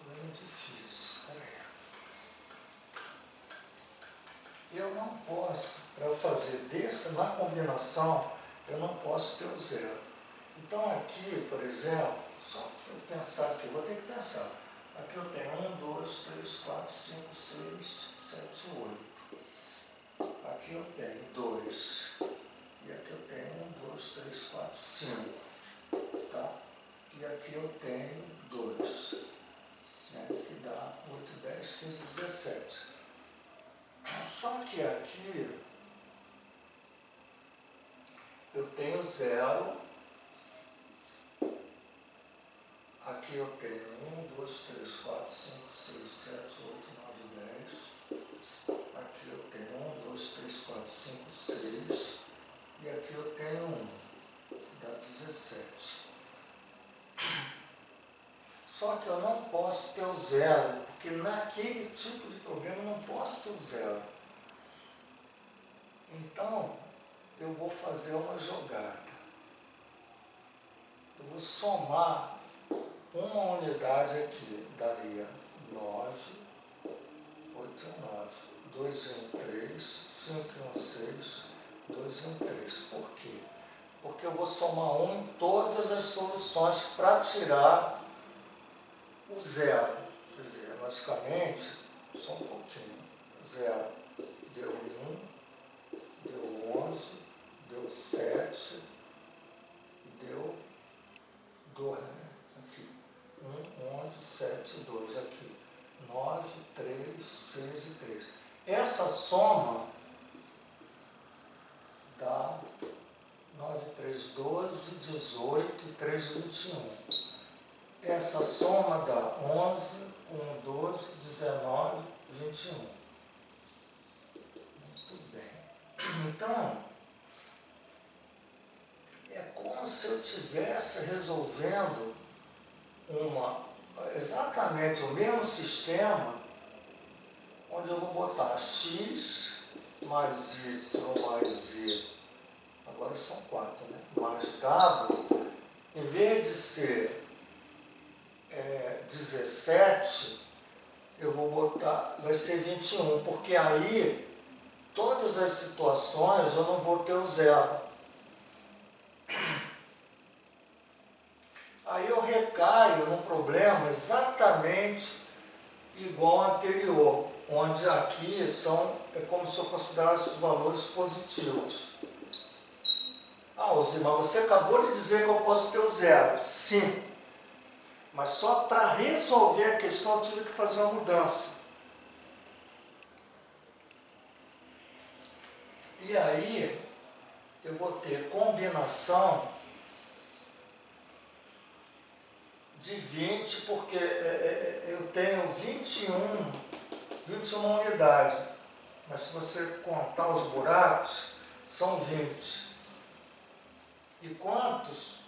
meio difícil. Peraí. Eu não posso, para fazer desse, na combinação, eu não posso ter o 0. Então aqui, por exemplo, só para eu pensar aqui, vou ter que pensar. Aqui eu tenho 1, 2, 3, 4, 5, 6, 7, 8. Aqui eu tenho 2. E aqui eu tenho 1, 2, 3, 4, 5. Tá? E aqui eu tenho 2. Né? Que dá 8, 10, 15, 17. Só que aqui eu tenho 0. Aqui eu tenho 1, 2, 3, 4, 5, 6, 7, 8, 9, 10. Aqui eu tenho 1, 2, 3, 4, 5, 6. E aqui eu tenho 1. Dá 17. Só que eu não posso ter o 0, porque naquele tipo de problema eu não posso ter o 0. Então, eu vou fazer uma jogada. Eu vou somar uma unidade aqui, daria 9, 8 e 9, 2 e 1, 3, 5 e 1, 6, 2 e 1, 3. Por quê? Porque eu vou somar 1 em todas as soluções para tirar o 0. Quer dizer, logicamente, só um pouquinho. 0 deu 1, deu essa soma dá 9, 3, 12, 18 e 3, 21. Essa soma dá 11, 1, 12, 19, 21. Muito bem. Então, é como se eu estivesse resolvendo exatamente o mesmo sistema, onde eu vou botar x mais y mais z, agora são 4, né? Mais w, em vez de ser 17, eu vou botar, vai ser 21, porque aí todas as situações eu não vou ter o zero. Aí eu recaio num problema exatamente igual ao anterior, onde aqui é como se eu considerasse os valores positivos. Ah, Osimar, você acabou de dizer que eu posso ter o zero. Sim, mas só para resolver a questão eu tive que fazer uma mudança. E aí eu vou ter combinação de 20, porque eu tenho 21 unidades, mas se você contar os buracos, são 20. E quantos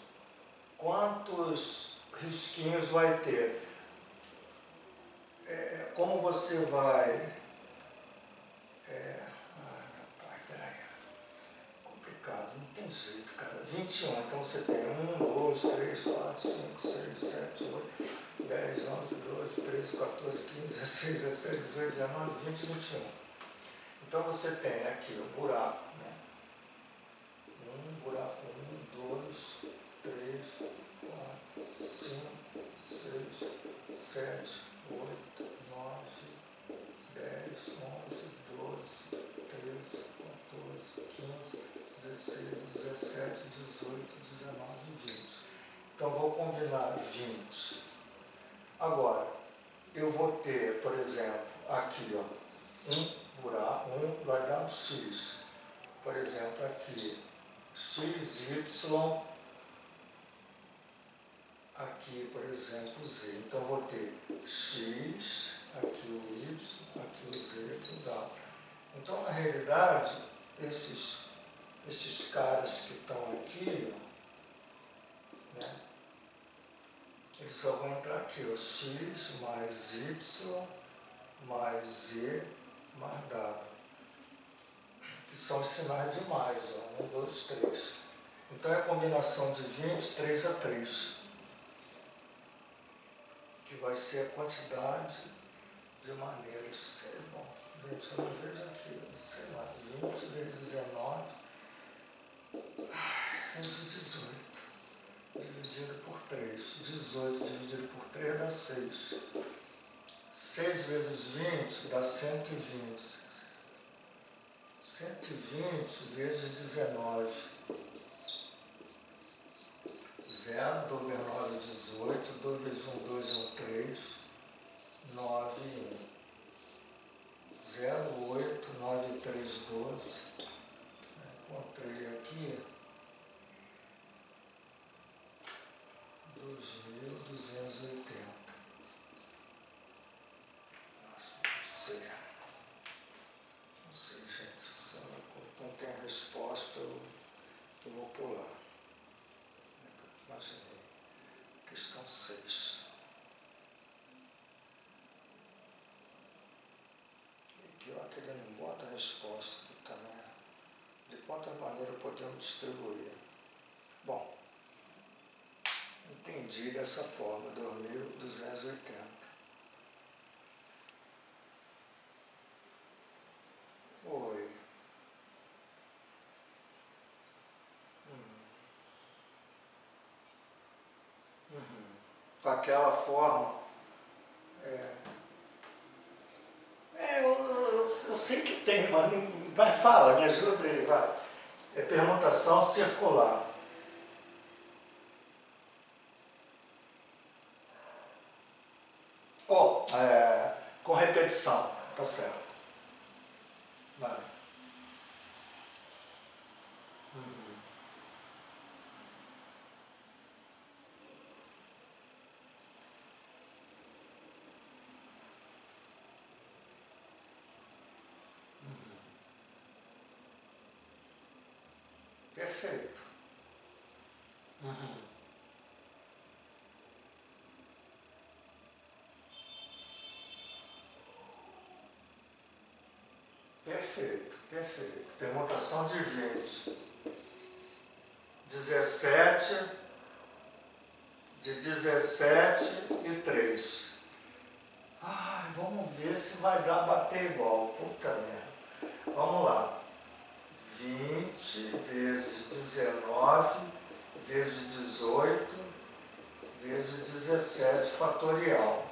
risquinhos vai ter? Como você vai... complicado, não tem jeito, cara. 21, então você tem 1, 2, 3, 4, 5, 6, 7, 8, 10, 11, 12, 13, 14, 15, 16, 17, 18, 19, 20, 21. Então você tem aqui o buraco, né? Buraco 1, 2, 3, 4, 5, 6, 7, 8, 9, 10, 11, 12, 13, 14, 15, 16, 17, 18, 19 e 20. Então vou combinar 20. Agora, eu vou ter, por exemplo, aqui, ó, um buraco, vai dar um x. Por exemplo, aqui, x, y, aqui, por exemplo, z. Então vou ter x, aqui o y, aqui o z, aqui o w. Então, na realidade, esses caras que estão aqui, né, eles só vão entrar aqui, ó, x mais y mais z mais w, que são os sinais de mais, ó, 1, 2, 3. Então é a combinação de 20, 3 a 3, que vai ser a quantidade de maneiras. Bom, gente, eu não vejo aqui, sei lá, 20 vezes 19 vezes 18. Dividido por 3. 18 dividido por 3 dá 6. 6 vezes 20 dá 120. 120 vezes 19. 0, 2 vezes 9, 18. 2 vezes 1, 2 e 1, 3. 9 e 1. 0, 8, 9 e 3, 12. Encontrei aqui 2.280. Nossa, não sei, gente. Se eu não tem a resposta, eu vou pular. Imaginei. Questão 6. E pior que ele não bota a resposta também. De quantas maneiras podemos distribuir? Bom, entendi dessa forma, 2.280. Oi. Com aquela forma. Eu sei que tem, mas não, vai, fala, me ajuda aí, vai. É permutação circular. Com repetição, tá certo. Perfeito, perfeito. Permutação de 20. 17, de 17 e 3. Ai, vamos ver se vai dar bater igual. Puta merda. Vamos lá. 20 vezes 19 vezes 18 vezes 17 fatorial.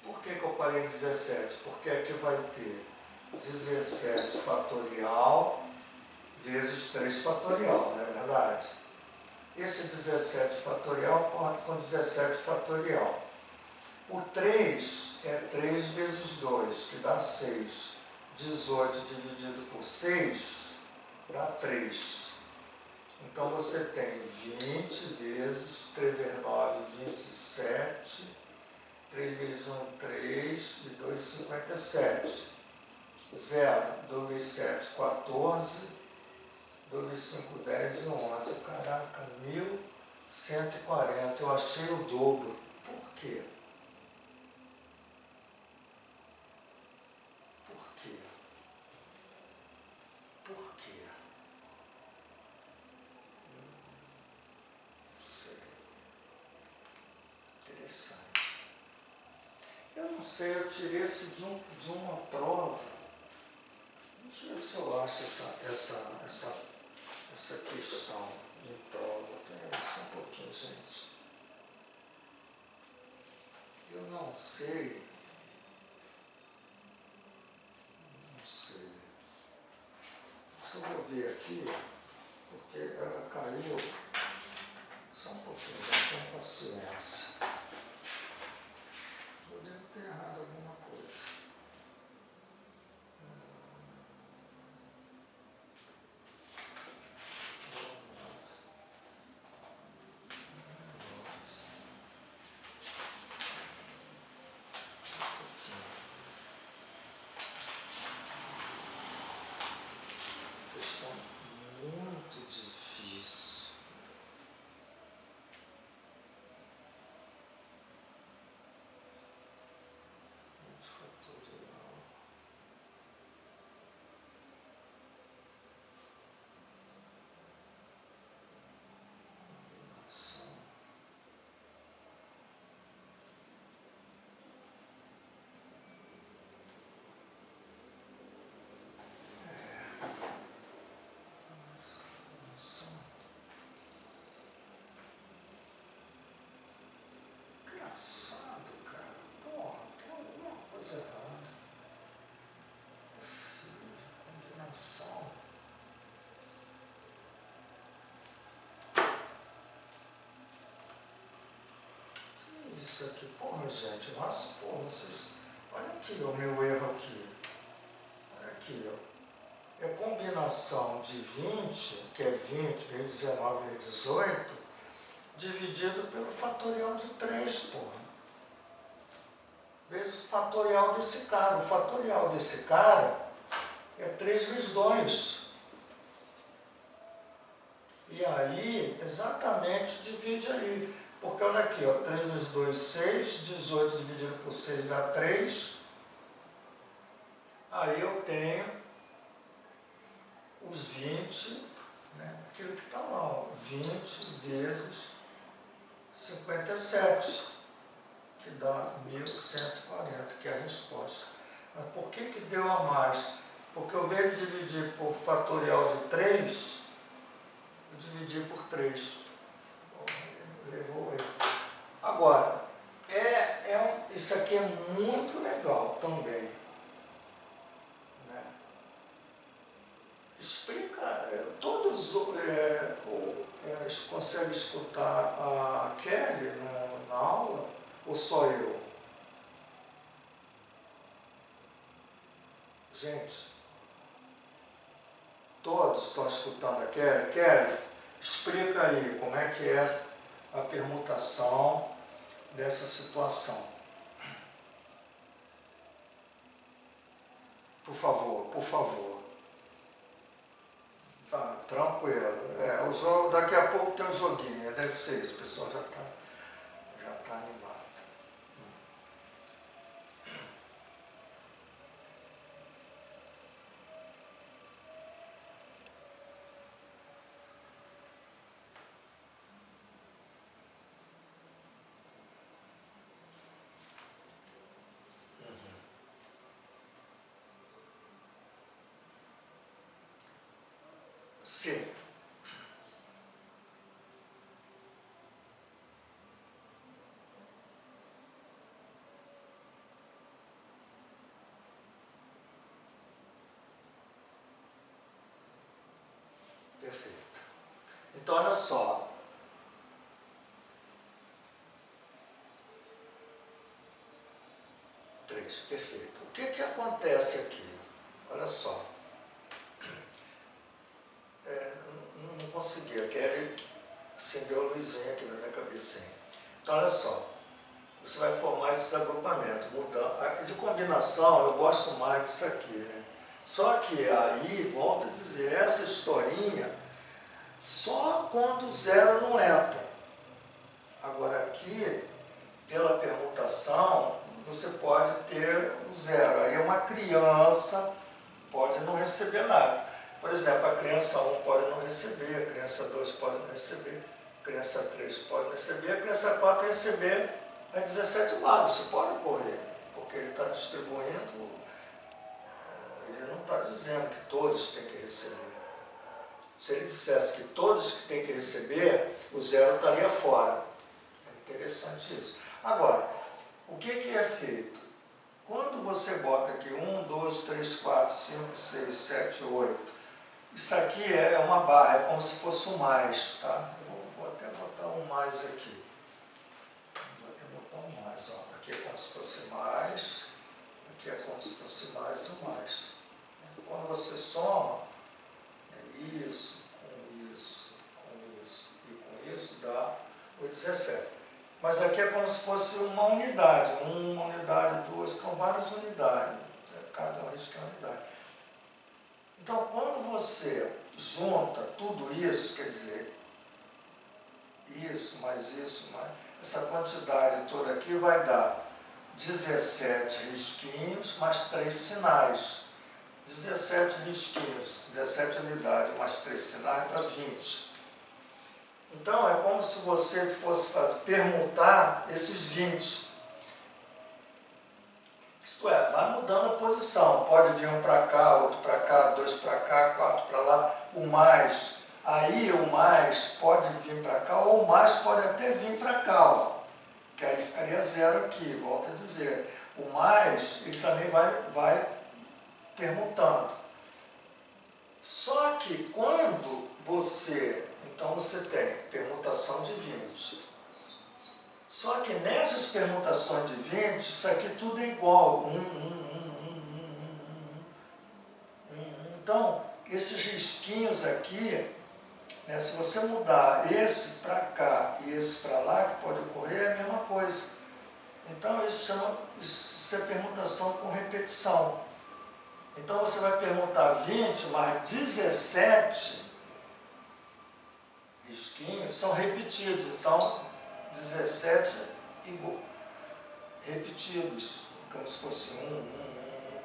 Por que eu parei em 17? Porque aqui vai ter 17 fatorial vezes 3 fatorial, não é verdade? Esse 17 fatorial corta com 17 fatorial. O 3 é 3 vezes 2, que dá 6. 18 dividido por 6 dá 3. Então você tem 20 vezes 3 vezes 9, 27. 3 vezes 1, 3, e 2, 57. 0, 2 vezes 7, 14. 2 vezes 5, 10 e 11. Caraca, 1140. Eu achei o dobro. Por quê? Por quê? Por quê? Não sei. Interessante. Eu não sei, eu tirei isso de uma prova. Deixa eu ver se eu acho essa questão de prova. Peraí, só um pouquinho, gente. Eu não sei. Não sei. Só vou ver aqui, porque ela caiu. Só um pouquinho, já tenho paciência. Eu devo ter errado alguma coisa. Questão muito difícil. Multifatorial. Combinação. Combinação. Engraçado, cara. Porra, tem alguma coisa errada. Possível. Combinação. Que isso aqui? Porra, gente. Nossa, porra, vocês... Olha aqui o meu erro aqui. Olha aqui, ó. É combinação de 20, que é 20 vezes 19 vezes 18, dividido pelo fatorial de 3, porra. Vezes o fatorial desse cara. O fatorial desse cara é 3 vezes 2. E aí, exatamente, divide aí. Porque olha aqui, ó, 3 vezes 2, 6, 18 dividido por 6 dá 3. Aí eu tenho os 20, né, aquilo que está lá, ó, 20 vezes 57, que dá 1140, que é a resposta. Mas por que deu a mais? Porque eu vejo dividir por fatorial de 3, eu dividi por 3. Levou ele. Agora, isso aqui é muito legal também. Né? Explica, todos conseguem escutar a Kelly na aula, ou só eu? Gente, todos estão escutando a Kelly? Kelly, explica aí como é que é a permutação dessa situação. Por favor, por favor. Tá, tranquilo. O jogo, daqui a pouco tem um joguinho, deve ser isso, o pessoal já tá animado. Sim. Perfeito. Então, olha só. Perfeito. O que acontece aqui? Olha só. Não consegui. A Kelly acendeu a luzinha aqui na minha cabecinha. Então, olha só. Você vai formar esses agrupamentos. Mudando. De combinação, eu gosto mais disso aqui, né? Só que aí, volto a dizer, essa historinha, só quando o zero não entra. Agora aqui, pela permutação, você pode ter o zero. Aí uma criança pode não receber nada. Por exemplo, a criança 1 pode não receber, a criança 2 pode não receber, a criança 3 pode não receber, a criança 4 receber a 17 balas. Isso pode ocorrer, porque ele está distribuindo, ele não está dizendo que todos têm que receber. Se ele dissesse que todos que têm que receber, o zero estaria fora. É interessante isso. Agora, o que é feito? Quando você bota aqui 1, 2, 3, 4, 5, 6, 7, 8, isso aqui é uma barra, é como se fosse um mais, tá? Eu vou até botar um mais aqui. Vou até botar um mais, ó. Aqui é como se fosse mais, aqui é como se fosse mais e mais. Quando você soma, isso, com isso, com isso e com isso, dá o 17. Mas aqui é como se fosse uma unidade, duas, com várias unidades. Cada uma risca é uma unidade. Então, quando você junta tudo isso, quer dizer, isso, mais essa quantidade toda aqui vai dar 17 risquinhos mais 3 sinais. 17 risquinhos, 17 unidades mais 3 sinais dá 20. Então, é como se você fosse permutar esses 20. Isto é, vai mudando a posição. Pode vir um para cá, outro para cá, 2 para cá, 4 para lá. O mais, aí o mais pode vir para cá, ou o mais pode até vir para cá, ó, que aí ficaria zero aqui, volto a dizer. O mais, ele também vai permutando. Só que quando então você tem permutação de 20. Só que nessas permutações de 20, isso aqui tudo é igual. Então, esses risquinhos aqui, né, se você mudar esse para cá e esse para lá, que pode ocorrer, é a mesma coisa. Então, isso é permutação com repetição. Então, você vai permutar 20 mais 17 risquinhos são repetidos. Então, 17 repetidos, como se fosse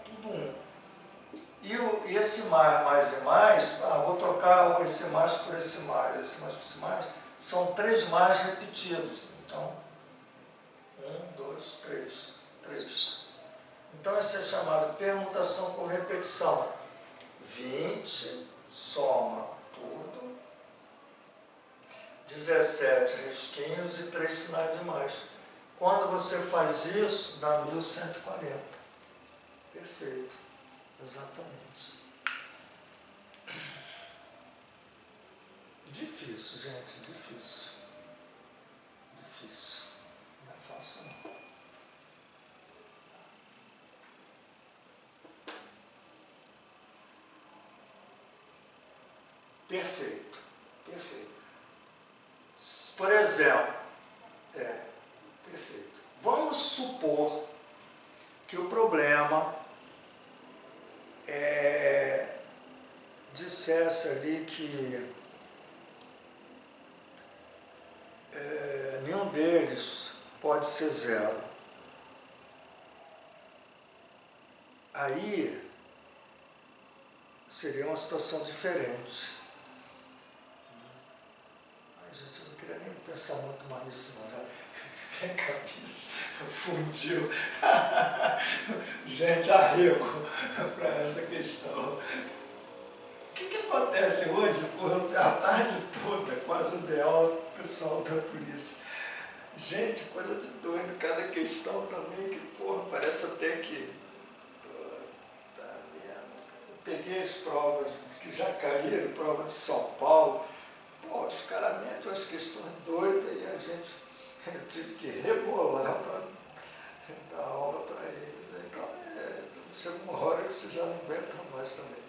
tudo um. E esse mais e mais, vou trocar esse mais por esse mais por esse mais, são 3 mais repetidos. Então, 1, 2, 3. Então, isso é chamado permutação por repetição. 20, soma tudo, 17 risquinhos e 3 sinais de mais. Quando você faz isso, dá 1140. Perfeito. Exatamente. Difícil, gente, difícil. Difícil. Não é fácil, não. Perfeito, perfeito. Por exemplo, perfeito. Vamos supor que o problema dissesse ali que nenhum deles pode ser zero. Aí seria uma situação diferente. Gente, eu não queria nem pensar muito mais nisso, não. Minha cabeça fundiu. Gente, arrego para essa questão. O que acontece hoje quando der aula, o pessoal da polícia. Gente, coisa de doido, cada questão também que, porra, parece até que... Tá vendo? Eu peguei as provas que já caíram, prova de São Paulo, pô, os caras metem umas questões doidas e a gente tive que rebolar para dar aula para eles. Então, chega uma hora que você já não aguenta mais também.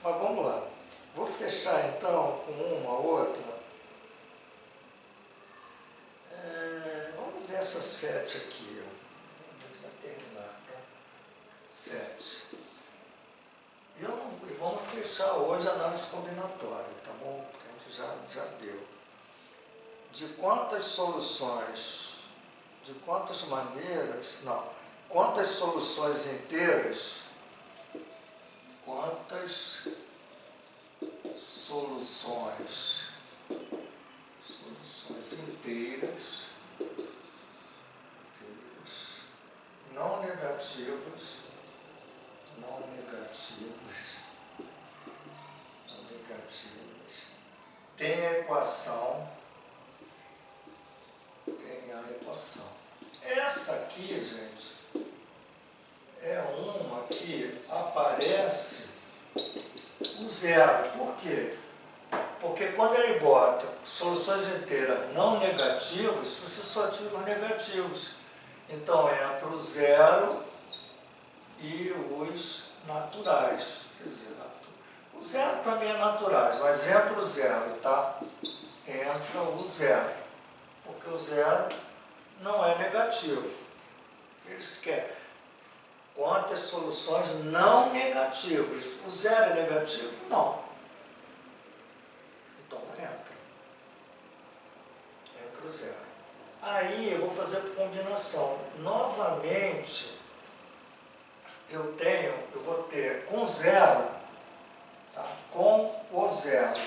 Mas vamos lá. Vou fechar então com uma outra. Vamos ver essa 7 aqui. A gente vai terminar, tá? 7. E vamos fechar hoje a análise combinatória, tá bom? Porque a gente já deu. De quantas soluções, de quantas maneiras, não, quantas soluções inteiras, quantas soluções inteiras, não negativas, tem a equação, Essa aqui, gente, é uma que aparece o zero. Por quê? Porque quando ele bota soluções inteiras não negativas, você só tira os negativos. Então entra o zero e os naturais. Quer dizer, o zero também é naturais, mas entra o zero, tá? Entra o zero. Porque o zero não é negativo. Eles querem quantas soluções não negativas. O zero é negativo? Não. Então entra o zero. Aí eu vou fazer por combinação. Novamente, eu vou ter com zero, tá? Com o zero.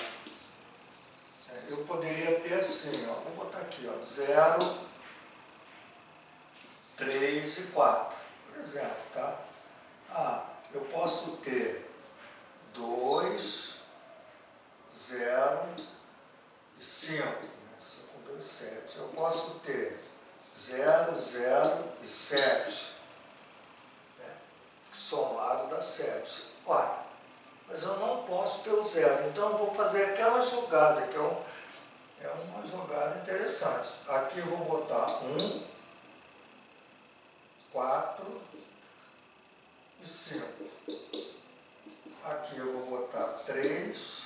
Eu poderia ter assim, ó, vou botar aqui, ó, 0, 3 e 4, por exemplo, tá? Eu posso ter 2, 0 e 5, né? 5, 2, 7. Eu posso ter 0, 0 e 7, né? Somado dá 7. Olha, mas eu não posso ter o zero, então eu vou fazer aquela jogada, que é uma jogada interessante. Aqui eu vou botar 1, 4 e 5. Aqui eu vou botar 3,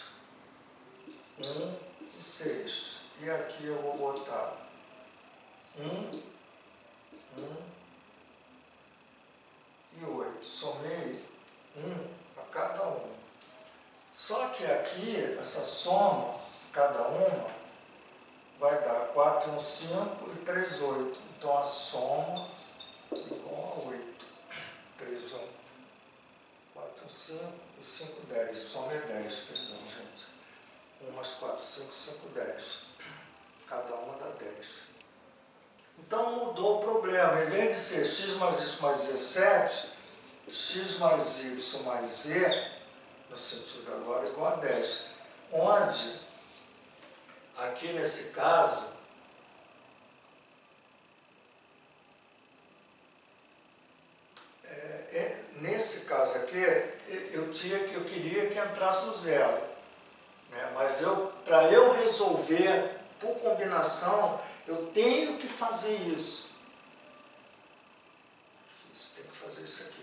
1 e 6. E aqui eu vou botar 1, 1 e 8. Somei 1 a cada um. Só que aqui, essa soma, cada uma, vai dar 4, 1, 5 e 3, 8. Então a soma igual a 8. 3, 1, 4, 5 e 5, 10. Soma é 10, perdão, gente. 1 mais 4, 5, 5, 10. Cada uma dá 10. Então mudou o problema. Em vez de ser x mais y mais z 7, x mais y mais z, no sentido agora, igual a 10. Onde, aqui nesse caso, nesse caso aqui, eu queria que entrasse o zero, né? Mas para eu resolver por combinação, eu tenho que fazer isso. Tem que fazer isso aqui.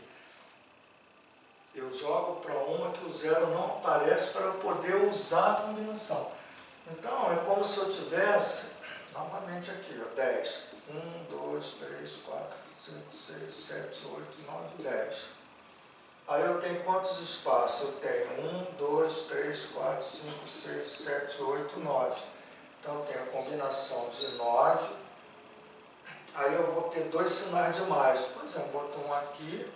Eu jogo para uma que o zero não aparece para eu poder usar a combinação. Então, é como se eu tivesse, novamente aqui, ó, 10. 1, 2, 3, 4, 5, 6, 7, 8, 9, 10. Aí eu tenho quantos espaços? Eu tenho 1, 2, 3, 4, 5, 6, 7, 8, 9. Então eu tenho a combinação de 9. Aí eu vou ter dois sinais de mais. Por exemplo, boto um aqui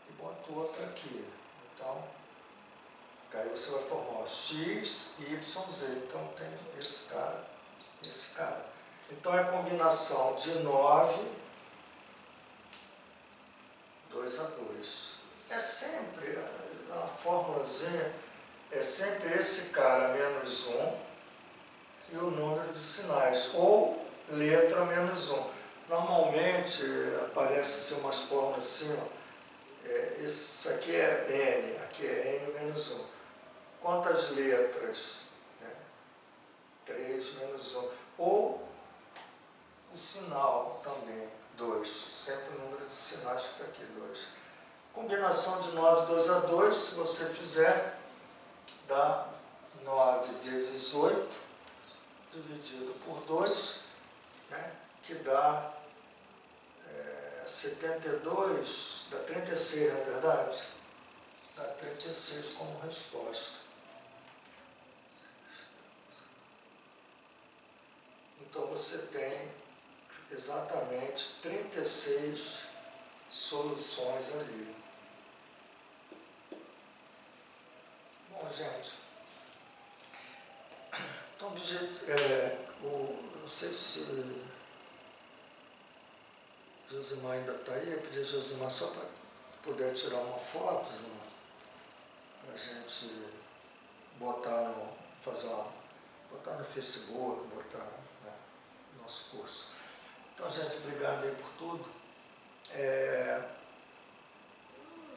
e boto outro aqui. Então, aí você vai formar ó, x, y, z. Então tem esse cara, esse cara. Então é a combinação de 9, 2 a 2. É sempre, a fórmulazinha é sempre esse cara menos 1 e o número de sinais, ou letra menos 1. Normalmente aparecem umas formas assim, ó, isso aqui é N, aqui é N menos 1. Quantas letras? 3 menos 1. Ou o sinal também, 2. Sempre o número de sinais que está aqui, 2. Combinação de 9, 2 a 2, se você fizer, dá 9 vezes 8, dividido por 2, né, que dá 72, dá 36, não é verdade? Dá 36 como resposta. Então você tem exatamente 36 soluções ali. Bom, gente, então, do jeito, não sei se Josimar ainda está aí, eu pedi a Josimar só para poder tirar uma foto, para a gente botar botar no Facebook, botar, né, no nosso curso. Então, gente, obrigado aí por tudo.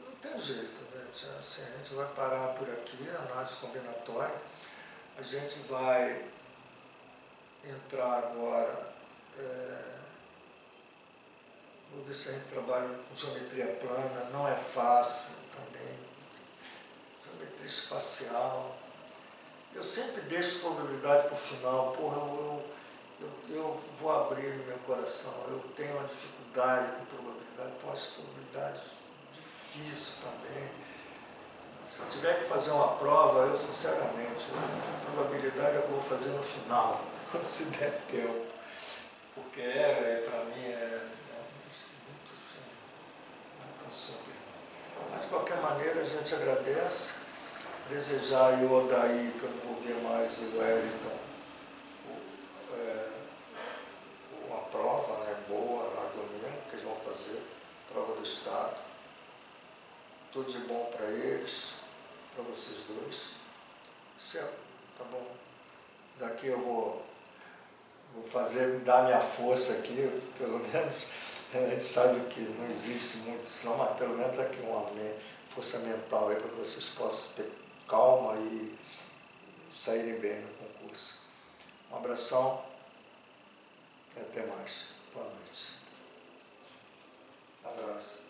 Não tem jeito, gente. Assim, a gente vai parar por aqui, análise combinatória. A gente vai entrar agora, vou ver se a gente trabalha com geometria plana, não é fácil também, geometria espacial. Eu sempre deixo probabilidade para o final, porra, eu vou abrir meu coração, eu tenho uma dificuldade com probabilidade, posso probabilidade difícil também. Se eu tiver que fazer uma prova, eu sinceramente, a probabilidade eu vou fazer no final, se der tempo, porque para mim muito assim, não é tão simples. Mas de qualquer maneira a gente agradece, desejar aí o Odaí, que eu não vou ver mais, e o Wellington, uma prova, né, boa lá domingo, que eles vão fazer, prova do Estado. Tudo de bom para eles, para vocês dois. Certo, tá bom. Daqui eu vou dar minha força aqui, pelo menos. A gente sabe que não existe muito isso, não, mas pelo menos aqui uma força mental aí para que vocês possam ter calma e saírem bem no concurso. Um abração e até mais. Boa noite. Abraço.